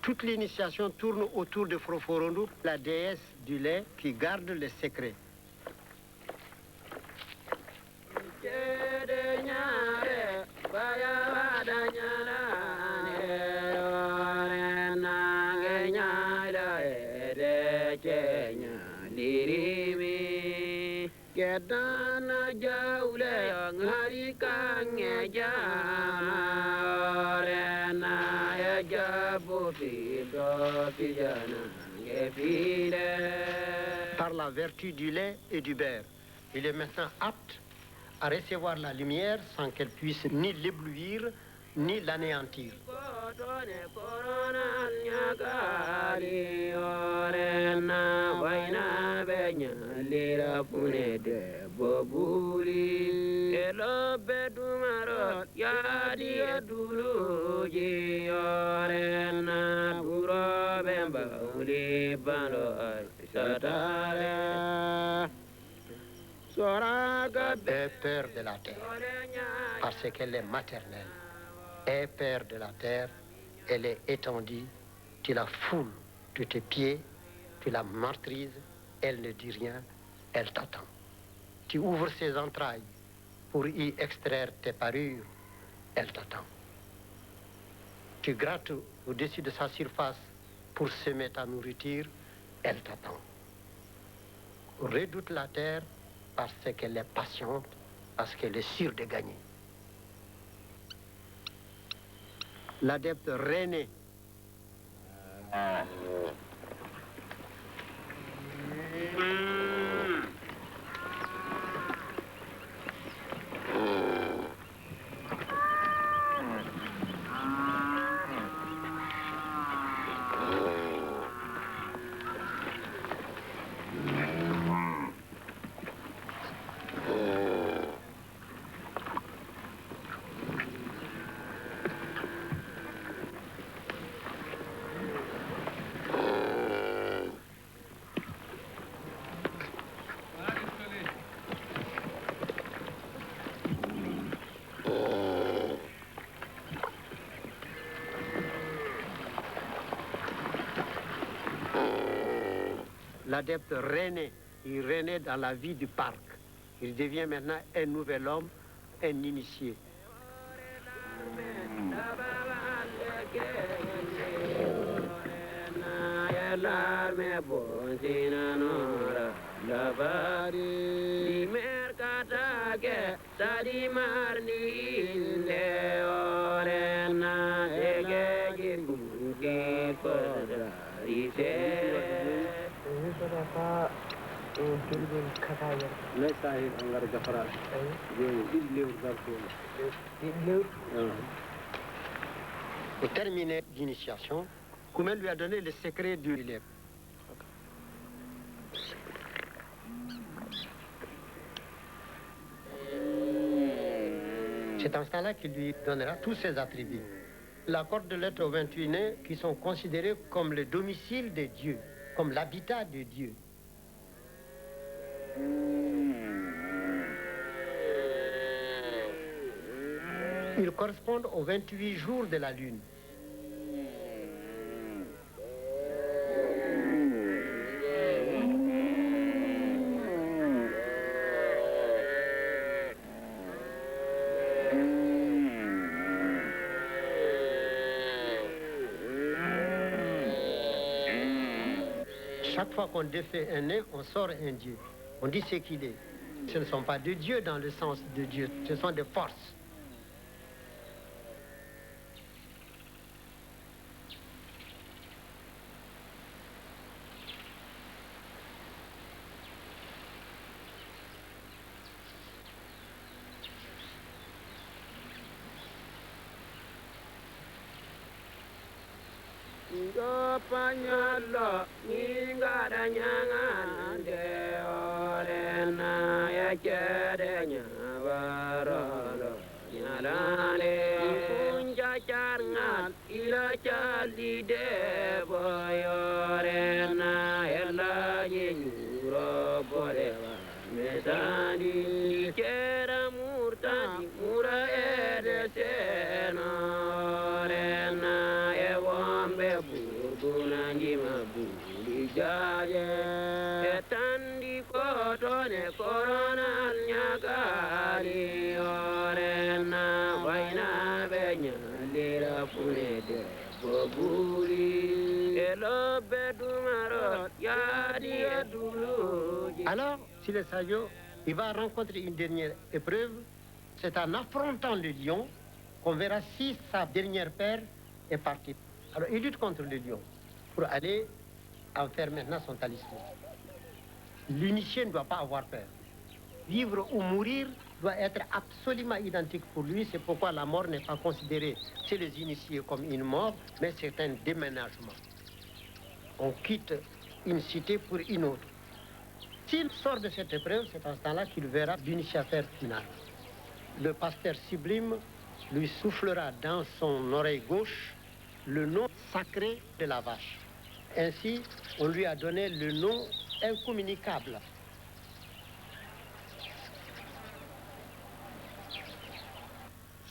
Toute l'initiation tourne autour de Foroforondu, la déesse du lait qui garde les secrets. Par la vertu du lait et du beurre, il est maintenant apte à recevoir la lumière sans qu'elle puisse ni l'éblouir ni l'anéantir. Est père de la terre, parce qu'elle est maternelle. Est père de la terre, elle est étendue, tu la foules de tes pieds, tu la martyrises, elle ne dit rien, elle t'attend. Tu ouvres ses entrailles pour y extraire tes parures, elle t'attend. Tu grattes au-dessus de sa surface pour semer ta nourriture, elle t'attend. Redoute la terre parce qu'elle est patiente, parce qu'elle est sûre de gagner. L'adepte René. L'adepte René, il renaît dans la vie du parc. Il devient maintenant un nouvel homme, un initié. larme bontina nora labari di mercata che sta di marni le ore na e che che padra di te Pour terminer l'initiation, Koumel lui a donné le secret du élève. C'est en ce temps-là qu'il lui donnera tous ses attributs. L'accord de lettre aux 28 nés qui sont considérés comme le domicile de Dieu, comme l'habitat de Dieu. Ils correspondent aux 28 jours de la lune. Chaque fois qu'on défait un nez, on sort un dieu. On dit ce qu'il est. Ce ne sont pas de dieux dans le sens de Dieu, ce sont des forces. Panyalo ningara nyangande orena ya kedenya barolo nyalane punja charngal ila chali de boyorena ella nyuro bolewa mesani kera murtani mura ede sena orena ewambe bunangi mabuli jaje etandi kotone korona nyakari orena vaina benya lira punede bobuli elo bedumaro yadi edulu. Alors, si le Sayo, il va rencontrer une dernière épreuve, c'est en affrontant le lion qu'on verra si sa dernière paire est partie. Alors, il lutte contre le lion pour aller en faire maintenant son talisman. L'initié ne doit pas avoir peur. Vivre ou mourir doit être absolument identique pour lui. C'est pourquoi la mort n'est pas considérée chez les initiés comme une mort, mais c'est un déménagement. On quitte une cité pour une autre. S'il sort de cette épreuve, c'est en ce temps-là qu'il verra l'initiateur final. Le pasteur sublime lui soufflera dans son oreille gauche le nom sacré de la vache. Ainsi, on lui a donné le nom incommunicable.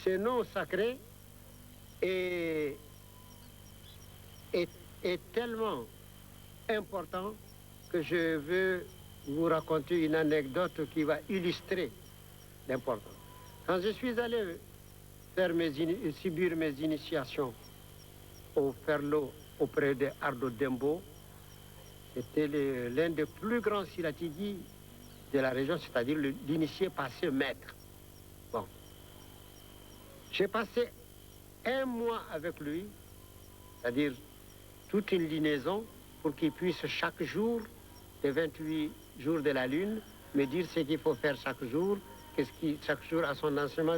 Ce nom sacré est tellement important que je veux vous raconter une anecdote qui va illustrer l'importance. Quand je suis allé faire subir mes initiations au Ferlo auprès de Ardo Dembo, c'était l'un des plus grands silatigi de la région, c'est-à-dire l'initié passé maître. Bon. J'ai passé un mois avec lui, c'est-à-dire toute une liaison pour qu'il puisse chaque jour, les 28 jours de la lune, me dire ce qu'il faut faire chaque jour, chaque jour à son enseignement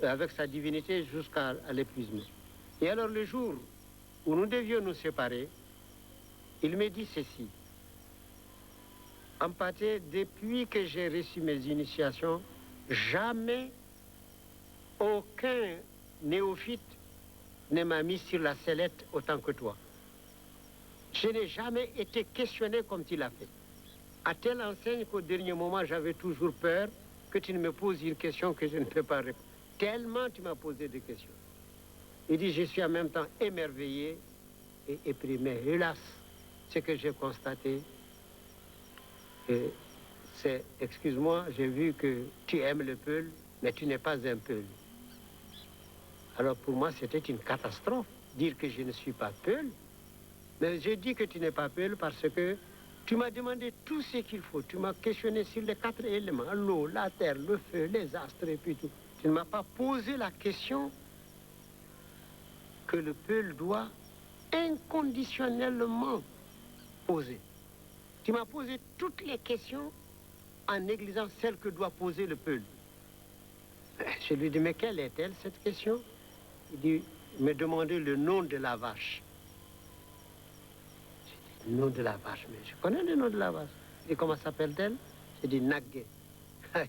avec sa divinité jusqu'à l'épuisement. Et alors le jour où nous devions nous séparer, il me dit ceci. Ampaté, depuis que j'ai reçu mes initiations, jamais aucun néophyte ne m'a mis sur la sellette autant que toi. Je n'ai jamais été questionné comme tu l'as fait. À telle enseigne qu'au dernier moment, j'avais toujours peur que tu ne me poses une question que je ne peux pas répondre. Tellement tu m'as posé des questions. Il dit, je suis en même temps émerveillé et éprimé. Hélas, ce que j'ai constaté, c'est, excuse-moi, j'ai vu que tu aimes le Peul, mais tu n'es pas un Peul. Alors pour moi, c'était une catastrophe. Dire que je ne suis pas Peul, Mais j'ai dit que tu n'es pas Peul parce que tu m'as demandé tout ce qu'il faut. Tu m'as questionné sur les 4 éléments, l'eau, la terre, le feu, les astres et puis tout. Tu ne m'as pas posé la question que le Peul doit inconditionnellement poser. Tu m'as posé toutes les questions en négligeant celle que doit poser le Peul. Je lui dis, mais quelle est-elle, cette question? Il dit, me demander le nom de la vache. J'ai dit, le nom de la vache, mais je connais le nom de la vache. Il dit, comment s'appelle-t-elle? J'ai dit, Nagué.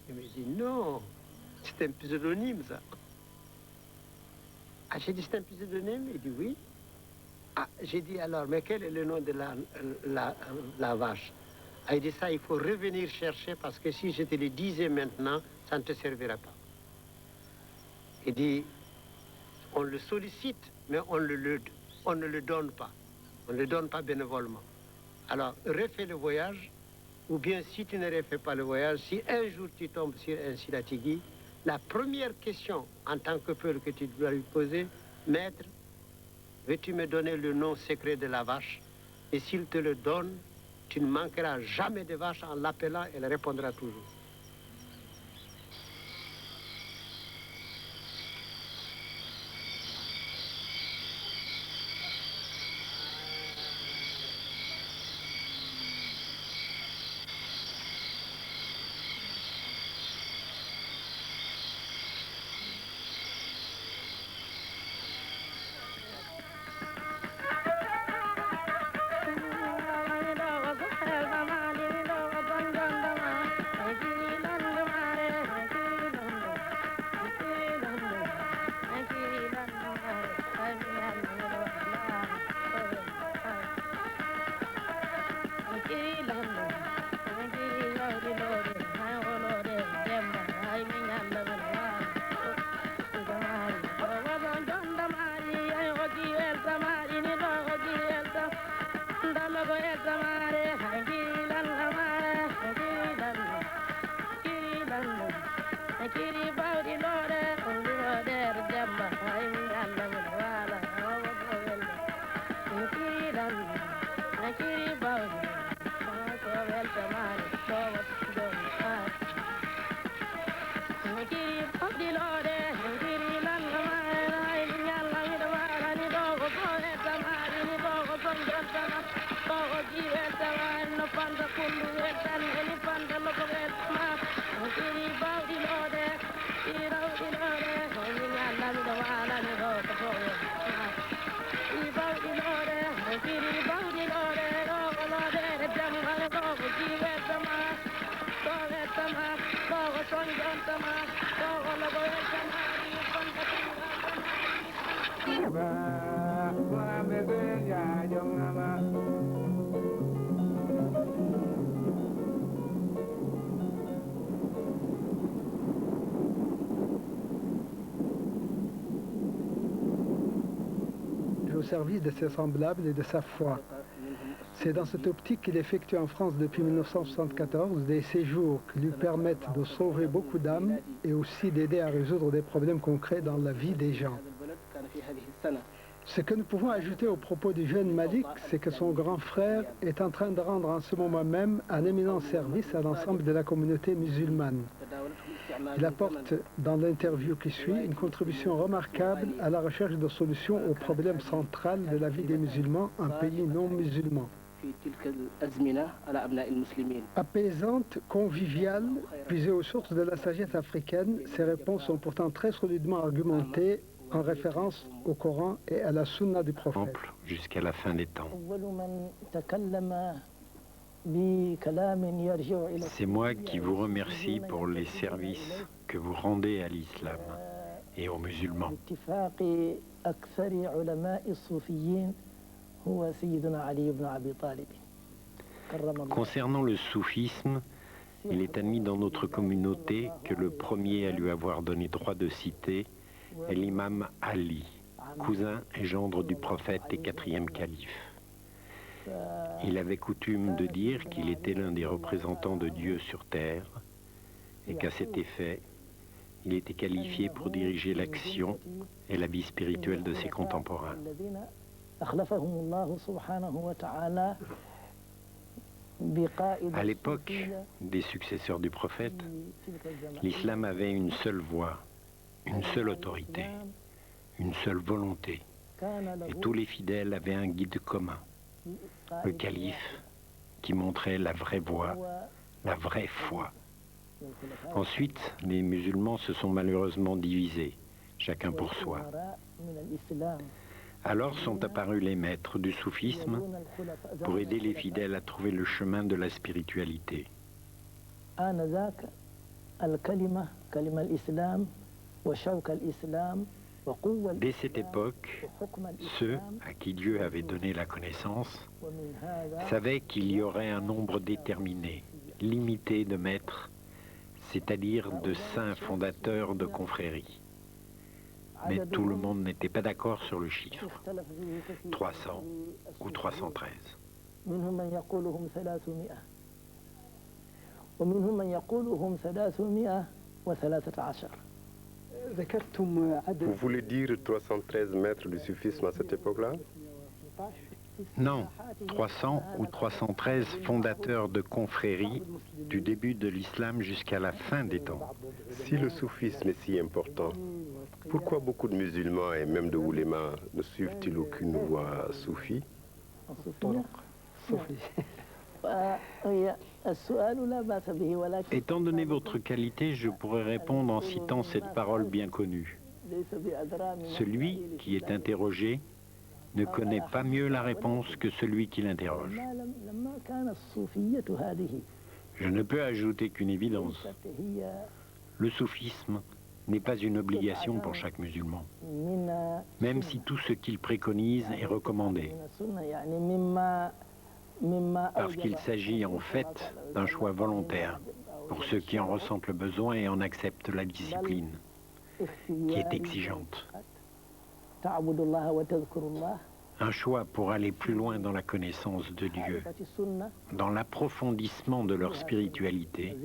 Il me dit, non, c'est un pseudonyme, ça. Ah, j'ai dit, c'est un pseudonyme? Il dit, oui. Ah, j'ai dit, alors, mais quel est le nom de la vache? Ah, il dit, ça, il faut revenir chercher parce que si je te le disais maintenant, ça ne te servira pas. Il dit, on le sollicite, mais on ne le donne pas. On ne le donne pas bénévolement. Alors, refais le voyage, ou bien si tu ne refais pas le voyage, si un jour tu tombes sur un Silatigui, la première question en tant que Peul que tu dois lui poser, maître, veux-tu me donner le nom secret de la vache? Et s'il te le donne, tu ne manqueras jamais de vache en l'appelant, elle répondra toujours. Au service de ses semblables et de sa foi. C'est dans cette optique qu'il effectue en France depuis 1974 des séjours qui lui permettent de sauver beaucoup d'âmes et aussi d'aider à résoudre des problèmes concrets dans la vie des gens. Ce que nous pouvons ajouter au propos du jeune Malik, c'est que son grand frère est en train de rendre en ce moment même un éminent service à l'ensemble de la communauté musulmane. Il apporte dans l'interview qui suit une contribution remarquable à la recherche de solutions au problème central de la vie des musulmans en pays non musulmans. Apaisante, conviviale, puisée aux sources de la sagesse africaine, ces réponses sont pourtant très solidement argumentées en référence au Coran et à la Sunna du prophète. Jusqu'à la fin des temps. C'est moi qui vous remercie pour les services que vous rendez à l'islam et aux musulmans. Concernant le soufisme, il est admis dans notre communauté que le premier à lui avoir donné droit de cité est l'imam Ali, cousin et gendre du prophète et 4e calife. Il avait coutume de dire qu'il était l'un des représentants de Dieu sur terre et qu'à cet effet, il était qualifié pour diriger l'action et la vie spirituelle de ses contemporains. À l'époque des successeurs du prophète, l'islam avait une seule voie, une seule autorité, une seule volonté. Et tous les fidèles avaient un guide commun, le calife, qui montrait la vraie voie, la vraie foi. Ensuite, les musulmans se sont malheureusement divisés, chacun pour soi. Alors sont apparus les maîtres du soufisme pour aider les fidèles à trouver le chemin de la spiritualité. Dès cette époque, ceux à qui Dieu avait donné la connaissance savaient qu'il y aurait un nombre déterminé, limité de maîtres, c'est-à-dire de saints fondateurs de confréries. Mais tout le monde n'était pas d'accord sur le chiffre, 300 ou 313. Vous voulez dire 313 maîtres du soufisme à cette époque-là? Non, 300 ou 313 fondateurs de confréries du début de l'islam jusqu'à la fin des temps. Si le soufisme est si important, pourquoi beaucoup de musulmans et même de oulémas ne suivent-ils aucune voie soufie? Étant donné votre qualité, je pourrais répondre en citant cette parole bien connue. Celui qui est interrogé ne connaît pas mieux la réponse que celui qui l'interroge. Je ne peux ajouter qu'une évidence. Le soufisme n'est pas une obligation pour chaque musulman, même si tout ce qu'il préconise est recommandé, parce qu'il s'agit en fait d'un choix volontaire pour ceux qui en ressentent le besoin et en acceptent la discipline, qui est exigeante. Un choix pour aller plus loin dans la connaissance de Dieu, dans l'approfondissement de leur spiritualité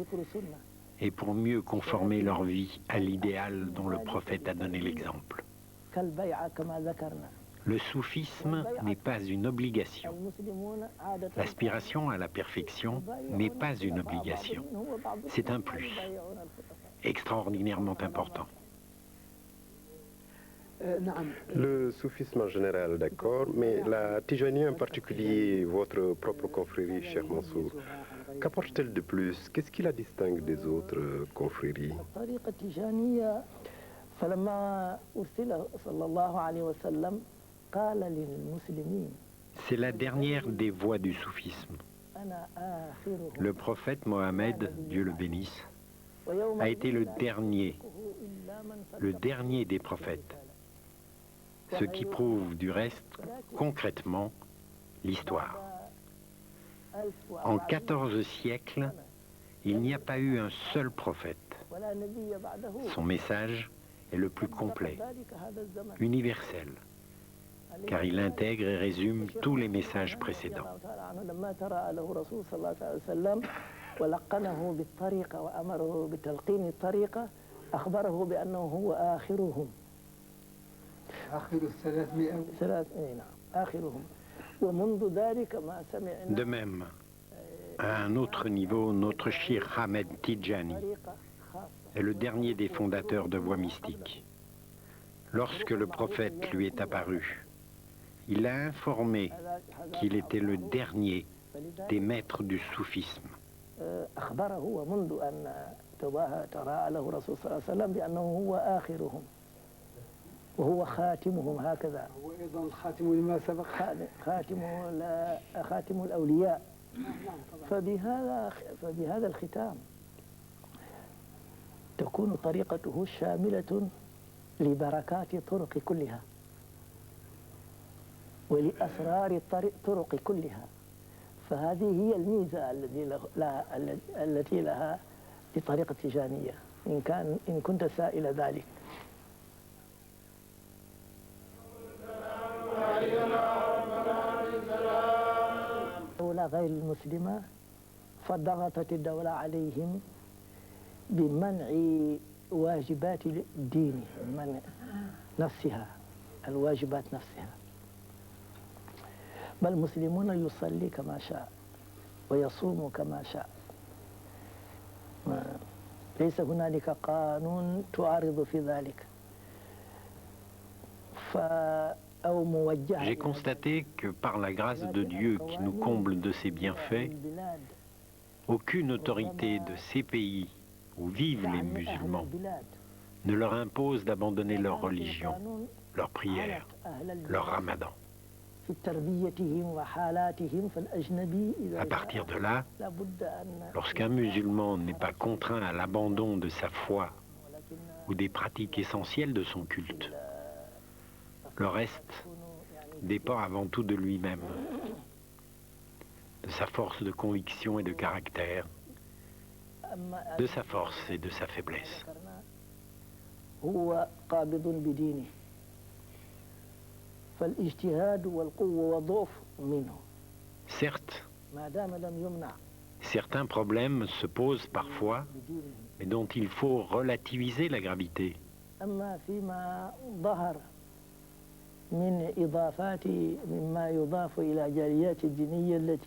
et pour mieux conformer leur vie à l'idéal dont le prophète a donné l'exemple. Le soufisme n'est pas une obligation. L'aspiration à la perfection n'est pas une obligation. C'est un plus, extraordinairement important. Le soufisme en général, d'accord, mais la Tijani en particulier, votre propre confrérie, cher Mansour, qu'apporte-t-elle de plus? Qu'est-ce qui la distingue des autres confréries? C'est la dernière des voies du soufisme. Le prophète Mohammed, Dieu le bénisse, a été le dernier des prophètes. Ce qui prouve du reste, concrètement, l'histoire. En 14 siècles, il n'y a pas eu un seul prophète. Son message est le plus complet, universel, car il intègre et résume tous les messages précédents. De même, à un autre niveau, notre Cheikh Ahmed Tidjani est le dernier des fondateurs de voies mystiques. Lorsque le prophète lui est apparu, il a informé qu'il était le dernier des maîtres du soufisme. وهو خاتمهم هكذا وأيضا خاتم لما سبق خاتم الأولياء فبهذا الختام تكون طريقته شاملة لبركات الطرق كلها ولأسرار الطرق كلها فهذه هي الميزة التي لها لطريقة التجانية إن كنت سائل ذلك. الدولة غير المسلمة فضغطت الدولة عليهم بمنع واجبات الدين، منع نفسها، الواجبات نفسها. بل المسلمون يصلي كما شاء ويصوم كما شاء ليس هنالك قانون تعارض في ذلك J'ai constaté que par la grâce de Dieu qui nous comble de ses bienfaits, aucune autorité de ces pays où vivent les musulmans ne leur impose d'abandonner leur religion, leur prière, leur ramadan. À partir de là, lorsqu'un musulman n'est pas contraint à l'abandon de sa foi ou des pratiques essentielles de son culte, le reste dépend avant tout de lui-même, de sa force de conviction et de caractère, de sa force et de sa faiblesse. Certes, certains problèmes se posent parfois, mais dont il faut relativiser la gravité. من إضافات مما يضاف إلى جاليات الدينية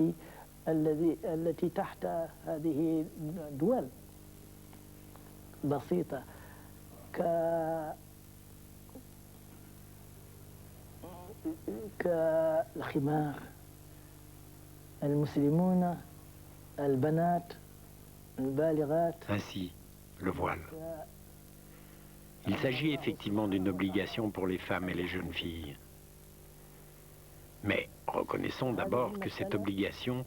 التي تحت هذه الدول بسيطة كالخمار المسلمون البنات البالغات. Ainsi, le voile. Il s'agit effectivement d'une obligation pour les femmes et les jeunes filles. Mais reconnaissons d'abord que cette obligation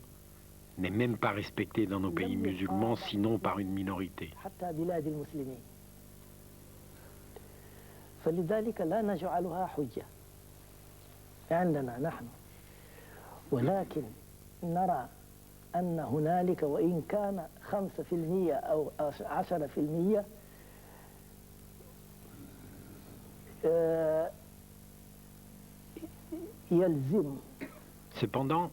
n'est même pas respectée dans nos pays musulmans, sinon par une minorité. فلذلك لا نجعلها حجة عندنا نحن ولكن نرى أن هنالك وإن كان 5% أو 10% Cependant,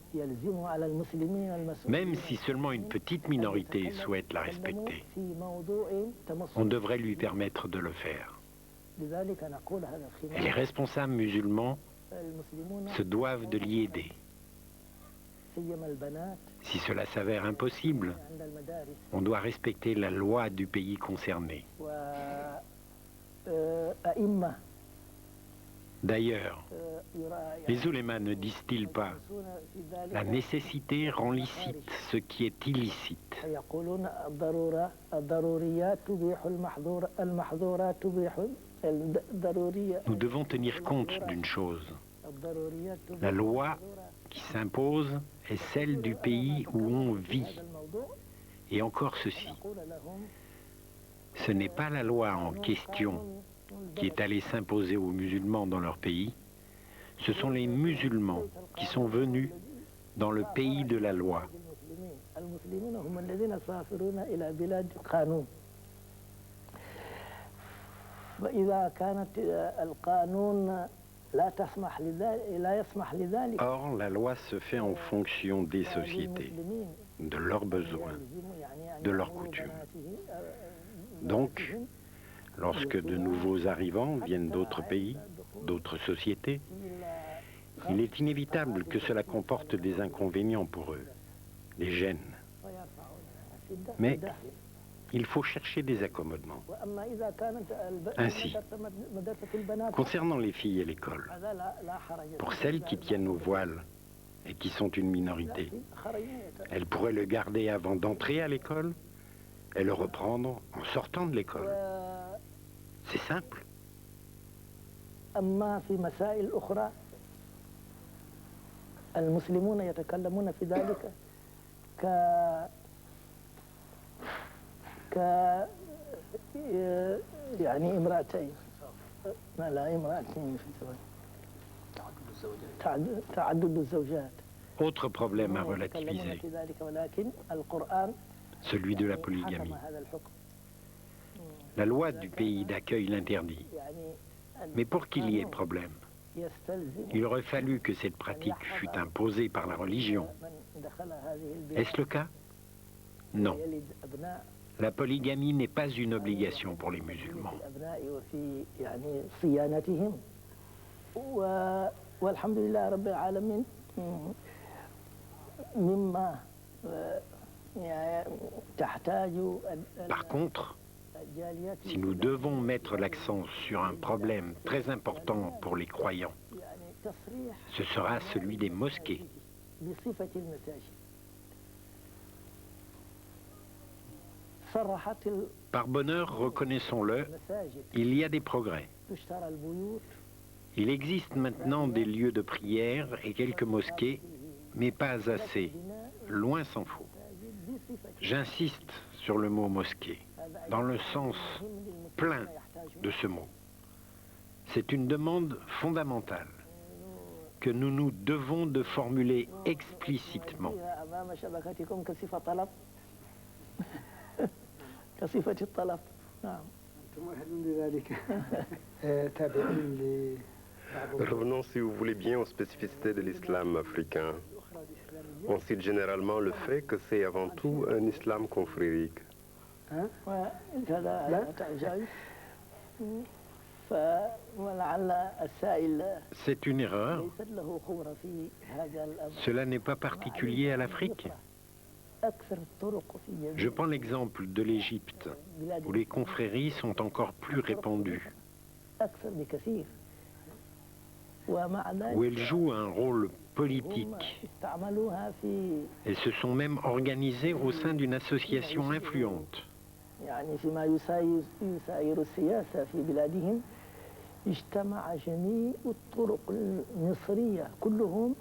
même si seulement une petite minorité souhaite la respecter, on devrait lui permettre de le faire. Et les responsables musulmans se doivent de l'y aider. Si cela s'avère impossible, on doit respecter la loi du pays concerné. D'ailleurs, les oulémas ne disent-ils pas « La nécessité rend licite ce qui est illicite ». Nous devons tenir compte d'une chose. La loi qui s'impose est celle du pays où on vit. Et encore ceci. Ce n'est pas la loi en question qui est allée s'imposer aux musulmans dans leur pays, ce sont les musulmans qui sont venus dans le pays de la loi. Or, la loi se fait en fonction des sociétés, de leurs besoins, de leurs coutumes. Donc, lorsque de nouveaux arrivants viennent d'autres pays, d'autres sociétés, il est inévitable que cela comporte des inconvénients pour eux, des gênes. Mais il faut chercher des accommodements. Ainsi, concernant les filles et l'école, pour celles qui tiennent au voile et qui sont une minorité, elles pourraient le garder avant d'entrer à l'école et le reprendre en sortant de l'école. C'est simple. المسلمون يتكلمون في ذلك يعني امرأتين لا امرأتين تعدد الزوجات. Autre problème à relativiser, celui de la polygamie. La loi du pays d'accueil l'interdit. Mais pour qu'il y ait problème, il aurait fallu que cette pratique fût imposée par la religion. Est-ce le cas? Non. La polygamie n'est pas une obligation pour les musulmans. Par contre, si nous devons mettre l'accent sur un problème très important pour les croyants, ce sera celui des mosquées. Par bonheur, reconnaissons-le, il y a des progrès. Il existe maintenant des lieux de prière et quelques mosquées, mais pas assez, loin s'en faut. J'insiste sur le mot mosquée, dans le sens plein de ce mot. C'est une demande fondamentale que nous nous devons de formuler explicitement. Revenons, si vous voulez bien, aux spécificités de l'islam africain. On cite généralement le fait que c'est avant tout un islam confrérique. C'est une erreur. Cela n'est pas particulier à l'Afrique. Je prends l'exemple de l'Égypte, où les confréries sont encore plus répandues, où elles jouent un rôle politique et se sont même organisées au sein d'une association influente. اجتمع جميع الطرق المصرية كلهم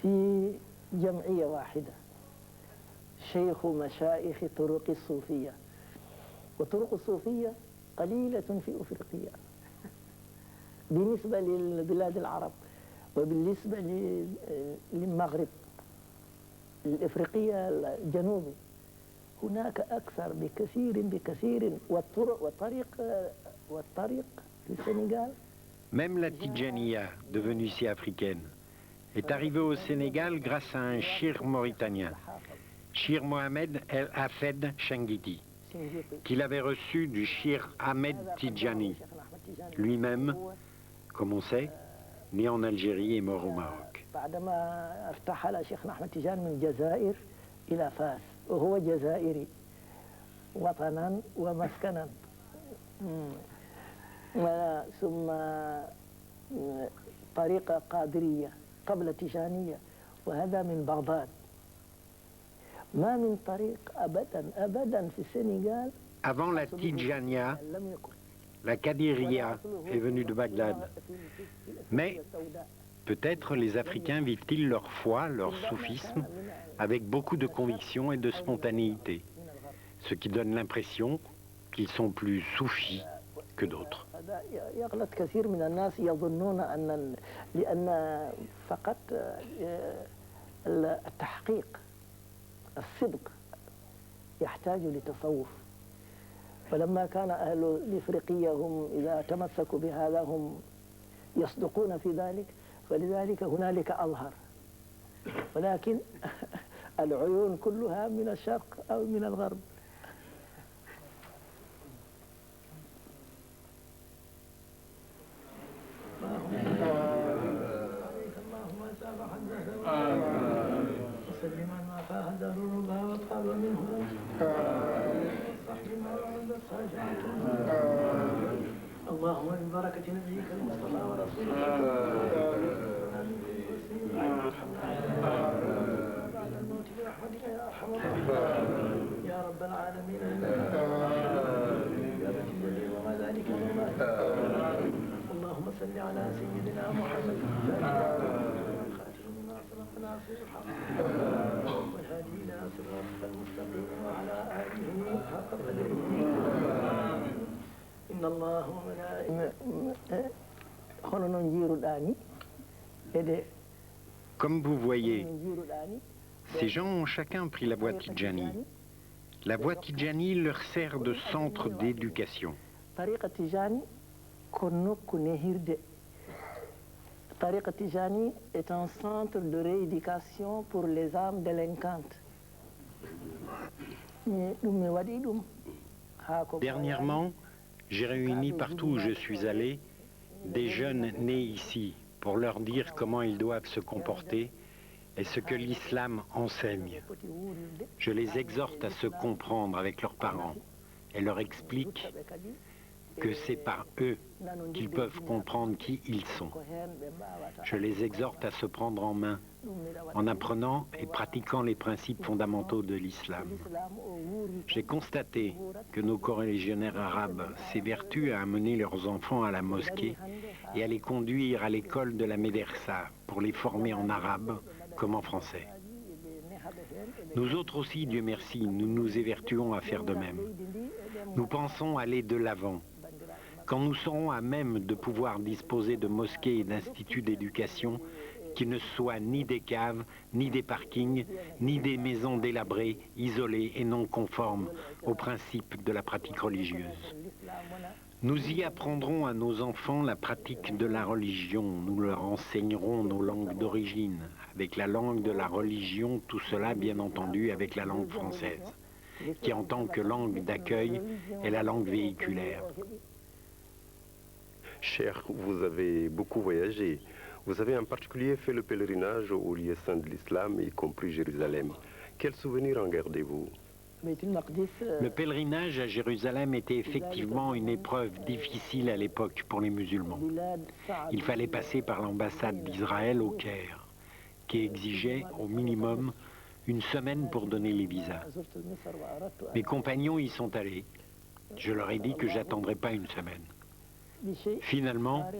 في جمعية واحدة شيخ مشايخ طرق الصوفية وطرق الصوفية قليلة في أفريقيا بالنسبة للبلاد العرب وبالنسبة للمغرب الإفريقية الجنوبي هناك أكثر بكثير والطريق في السنغال. Même la Tidjaniya, devenue si africaine, est arrivée au Sénégal grâce à un shir mauritanien, Shir Mohamed El Hafed Changiti, qu'il avait reçu du shir Ahmed Tidjani, lui-même, comme on sait, né en Algérie et mort au Maroc. بعدما ارتحل شيخنا أحمد تيجان من الجزائر إلى فاس وهو جزائري وطنا ومسكنا ثم طريقة قادرية قبل تيجانية وهذا من بغداد ما من طريق أبدا في السنغال. Avant la Tidjaniya, la Kadiriya est venue de Bagdad. Mais peut-être les Africains vivent-ils leur foi, leur soufisme, avec beaucoup de conviction et de spontanéité, ce qui donne l'impression qu'ils sont plus soufis que d'autres. يغلط كثير من الناس يظنون لأن فقط التحقيق الصدق يحتاج لتصوف فلما كان أهل الإفريقية هم إذا تمسكوا بهذا هم يصدقون في ذلك فلذلك هنالك أظهر ولكن العيون كلها من الشرق أو من الغرب. وسلم ما فاهد الربا وطاب منه اللهم ببركة نبيك المصطفى ورسولك بعد الموت برحمتك يا أرحم الراحمين يا رب العالمين يا رجل وما ذلك الله. اللهم صل على سيدنا محمد خاتم ما سبق ناصر الحق والهادي إلى صراطك المستقيم وعلى آله حق قدره. إن الله وملائكته. Comme vous voyez, ces gens ont chacun pris la voie Tidjani. La voie Tidjani leur sert de centre d'éducation. طريقة تيجاني كونوكو نهيرد. طريقة تيجاني est un centre de rééducation pour les âmes délinquantes. Dernièrement, j'ai réuni partout où je suis allé des jeunes nés ici, pour leur dire comment ils doivent se comporter et ce que l'islam enseigne. Je les exhorte à se comprendre avec leurs parents et leur explique que c'est par eux qu'ils peuvent comprendre qui ils sont. Je les exhorte à se prendre en main en apprenant et pratiquant les principes fondamentaux de l'islam. J'ai constaté que nos coreligionnaires arabes s'évertuent à amener leurs enfants à la mosquée et à les conduire à l'école de la médersa pour les former en arabe comme en français. Nous autres aussi, Dieu merci, nous nous évertuons à faire de même. Nous pensons aller de l'avant. Quand nous serons à même de pouvoir disposer de mosquées et d'instituts d'éducation qui ne soient ni des caves, ni des parkings, ni des maisons délabrées, isolées et non conformes aux principes de la pratique religieuse. Nous y apprendrons à nos enfants la pratique de la religion, nous leur enseignerons nos langues d'origine, avec la langue de la religion, tout cela bien entendu avec la langue française, qui en tant que langue d'accueil est la langue véhiculaire. Cher, vous avez beaucoup voyagé. Vous avez en particulier fait le pèlerinage au lieu saint de l'islam, y compris Jérusalem. Quels souvenirs en gardez-vous? Le pèlerinage à Jérusalem était effectivement une épreuve difficile à l'époque pour les musulmans. Il fallait passer par l'ambassade d'Israël au Caire, qui exigeait au minimum une semaine pour donner les visas. Mes compagnons y sont allés. Je leur ai dit que j'attendrais pas une semaine. Finalement,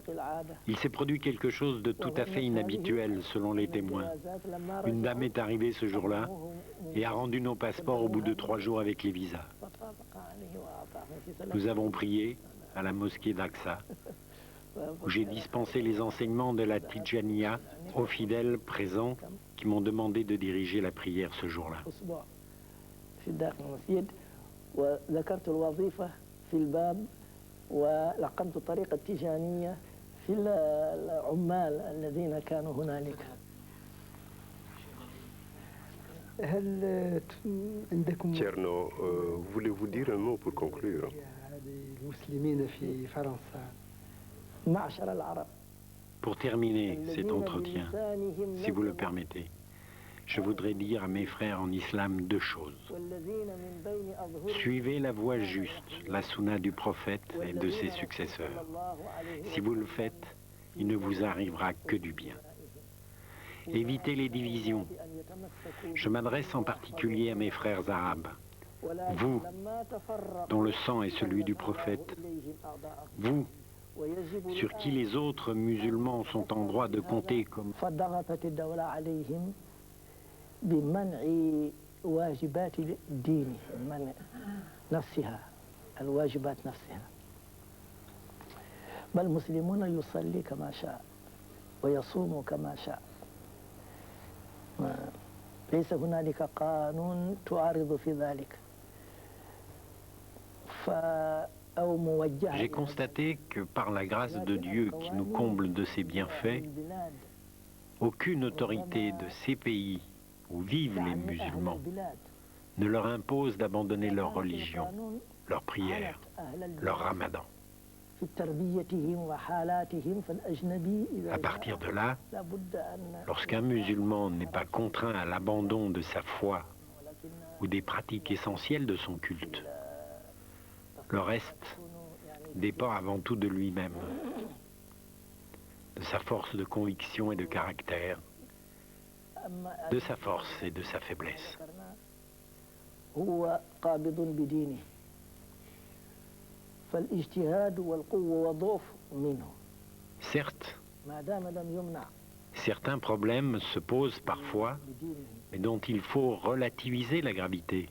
il s'est produit quelque chose de tout à fait inhabituel selon les témoins. Une dame est arrivée ce jour-là et a rendu nos passeports au bout de 3 jours avec les visas. Nous avons prié à la mosquée d'Aqsa, où j'ai dispensé les enseignements de la Tijaniya aux fidèles présents qui m'ont demandé de diriger la prière ce jour-là. ولقمت الطريقة التيجانية في العمال الذين كانوا هنالك. Tcherno, voulez-vous dire un mot pour conclure? Pour terminer cet entretien, si vous le permettez, je voudrais dire à mes frères en islam 2 choses. Suivez la voie juste, la sunna du prophète et de ses successeurs. Si vous le faites, il ne vous arrivera que du bien. Évitez les divisions. Je m'adresse en particulier à mes frères arabes. Vous, dont le sang est celui du prophète, vous, sur qui les autres musulmans sont en droit de compter comme بمنع واجبات الدين، منع نفسها، الواجبات نفسها. بل المسلمون يصلي كما شاء ويصوم كما شاء. ليس هنالك قانون تعارض في ذلك. J'ai constaté que par la grâce de Dieu qui nous comble de ses bienfaits, aucune autorité de ces pays où vivent les musulmans ne leur impose d'abandonner leur religion, leur prière, leur ramadan. À partir de là, lorsqu'un musulman n'est pas contraint à l'abandon de sa foi ou des pratiques essentielles de son culte, le reste dépend avant tout de lui-même, de sa force de conviction et de caractère, de sa force et de sa faiblesse. Certes, certains problèmes se posent parfois, mais dont il faut relativiser la gravité.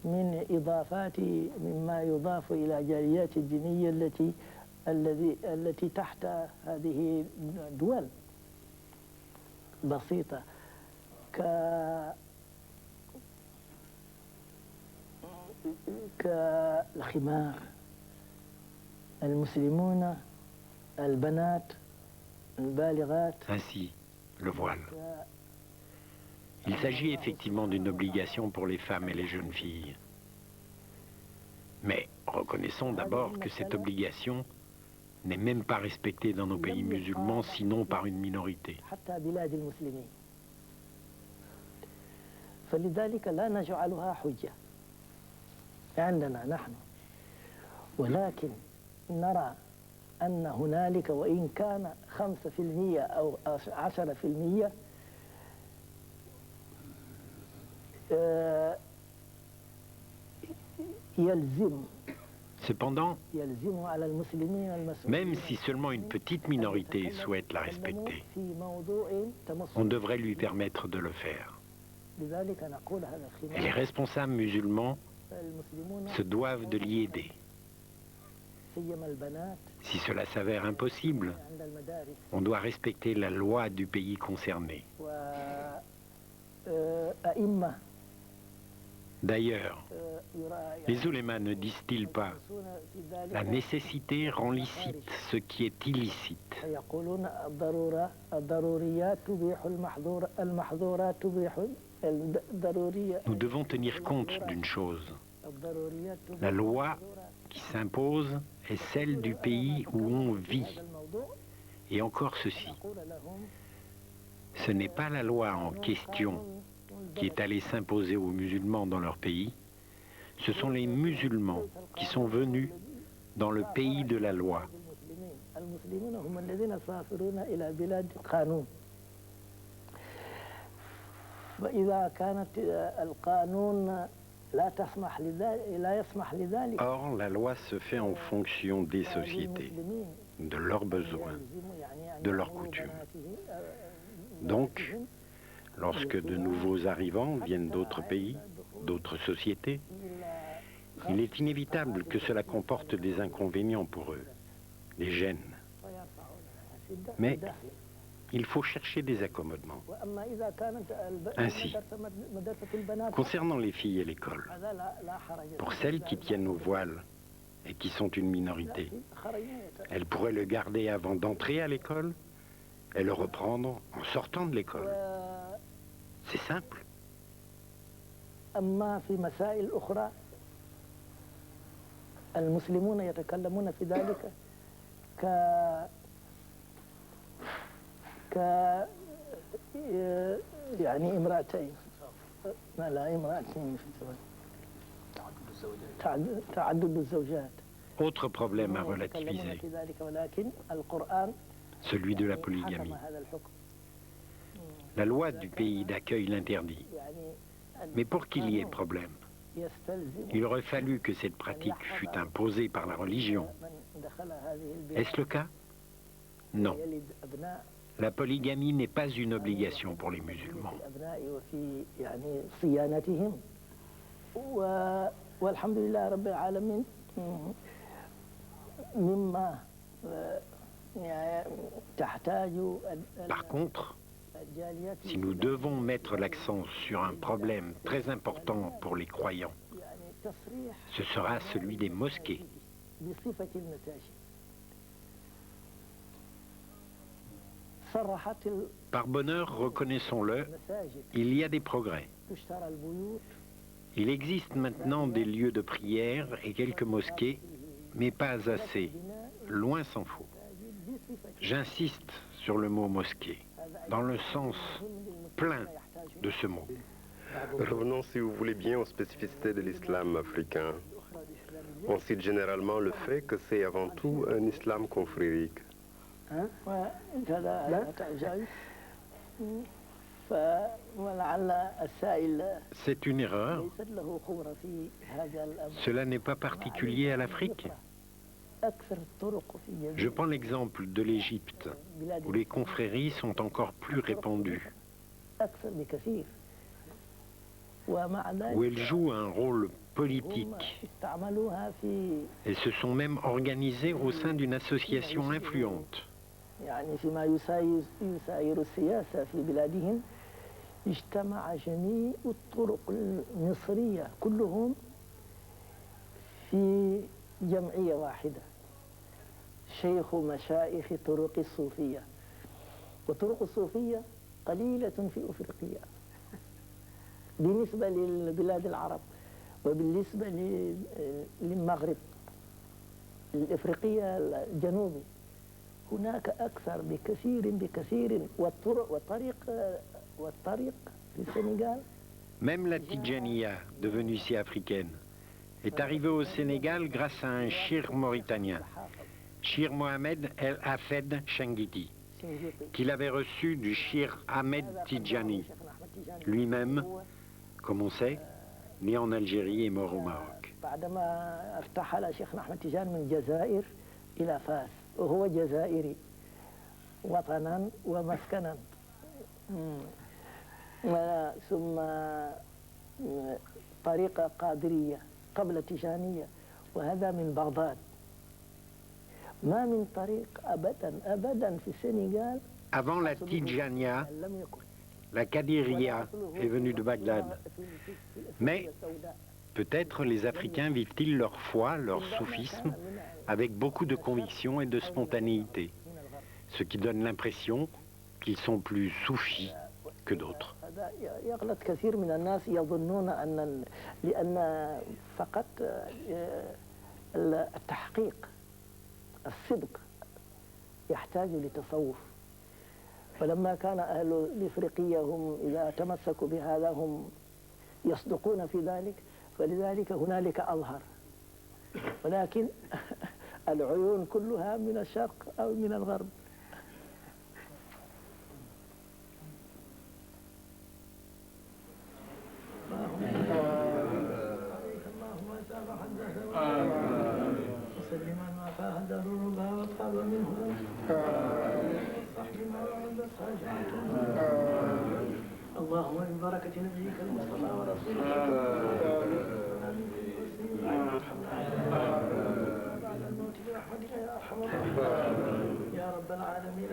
من إضافات مما يضاف إلى جاليات الدينية التي تحت هذه الدول بسيطة كالخمار المسلمون البنات البالغات. Ainsi, le voile. Il s'agit effectivement d'une obligation pour les femmes et les jeunes filles. Mais reconnaissons d'abord que cette obligation n'est même pas respecté dans nos pays musulmans, sinon par une minorité. حتى بلاد المسلمين فلذلك لا نجعلها حجة عندنا نحن ولكن نرى أن هنالك وإن كان 5% أو 10% يلزم Cependant, même si seulement une petite minorité souhaite la respecter, on devrait lui permettre de le faire. Et les responsables musulmans se doivent de l'y aider. Si cela s'avère impossible, on doit respecter la loi du pays concerné. D'ailleurs, les oulémas ne disent-ils pas « La nécessité rend licite ce qui est illicite ». Nous devons tenir compte d'une chose. La loi qui s'impose est celle du pays où on vit. Et encore ceci. Ce n'est pas la loi en question qui est allée s'imposer aux musulmans dans leur pays. Ce sont les musulmans qui sont venus dans le pays de la loi. Or, la loi se fait en fonction des sociétés, de leurs besoins, de leurs coutumes. Donc, lorsque de nouveaux arrivants viennent d'autres pays, d'autres sociétés, il est inévitable que cela comporte des inconvénients pour eux, des gênes. Mais il faut chercher des accommodements. Ainsi, concernant les filles et l'école, pour celles qui tiennent au voile et qui sont une minorité, elles pourraient le garder avant d'entrer à l'école et le reprendre en sortant de l'école. C'est simple. المسلمون يتكلمون في ذلك يعني امرأتين لا امرأتين تعدد الزوجات. Autre problème à relativiser, celui de la polygamie. La loi du pays d'accueil l'interdit. Mais pour qu'il y ait problème, il aurait fallu que cette pratique fût imposée par la religion. Est-ce le cas? Non. La polygamie n'est pas une obligation pour les musulmans. Par contre, si nous devons mettre l'accent sur un problème très important pour les croyants, ce sera celui des mosquées. Par bonheur, reconnaissons-le, il y a des progrès. Il existe maintenant des lieux de prière et quelques mosquées, mais pas assez, loin s'en faut. J'insiste sur le mot mosquée, dans le sens plein de ce mot. Revenons, si vous voulez bien, aux spécificités de l'islam africain. On cite généralement le fait que c'est avant tout un islam confrérique. C'est une erreur. Cela n'est pas particulier à l'Afrique. Je prends l'exemple de l'Égypte, où les confréries sont encore plus répandues, où elles jouent un rôle politique et se sont même organisées au sein d'une association influente. اجتمع جميع الطرق المصرية كلهم في جمعية واحدة شيخ مشايخ طرق الصوفية وطرق الصوفية قليلة في أفريقيا بالنسبة للبلاد العرب وبالنسبة للمغرب الإفريقية الجنوبي هناك أكثر بكثير والطريق في السنغال. Même la Tidjaniya, devenue si africaine, est arrivée au Sénégal grâce à un shir mauritanien, Shir Mohamed El Hafed Changiti, qu'il avait reçu du shir Ahmed Tidjani, lui-même, comme on sait, né en Algérie et mort au Maroc. بعدما ارتحل شيخنا أحمد تيجان من الجزائر إلى فاس وهو جزائري وطنا ومسكنا ثم طريقة قادرية قبل تيجانية وهذا من بغداد ما من طريق أبدا في السنغال. Avant la Tidjaniya, la Kadiriya est venue de Bagdad. Mais peut-être les Africains vivent-ils leur foi, leur soufisme, avec beaucoup de conviction et de spontanéité, ce qui donne l'impression qu'ils sont plus soufis que d'autres. يغلط كثير من الناس يظنون لأن فقط التحقيق الصدق يحتاج لتصوف فلما كان أهل الإفريقية هم إذا تمسكوا بهذا هم يصدقون في ذلك فلذلك هنالك أظهر ولكن العيون كلها من الشرق أو من الغرب. مسلما ما فاه الدهر وطاب منه اللهم ببركة نبيك المصطفى ورسولك بعد الموت برحمتك يا أرحم الراحمين يا رب العالمين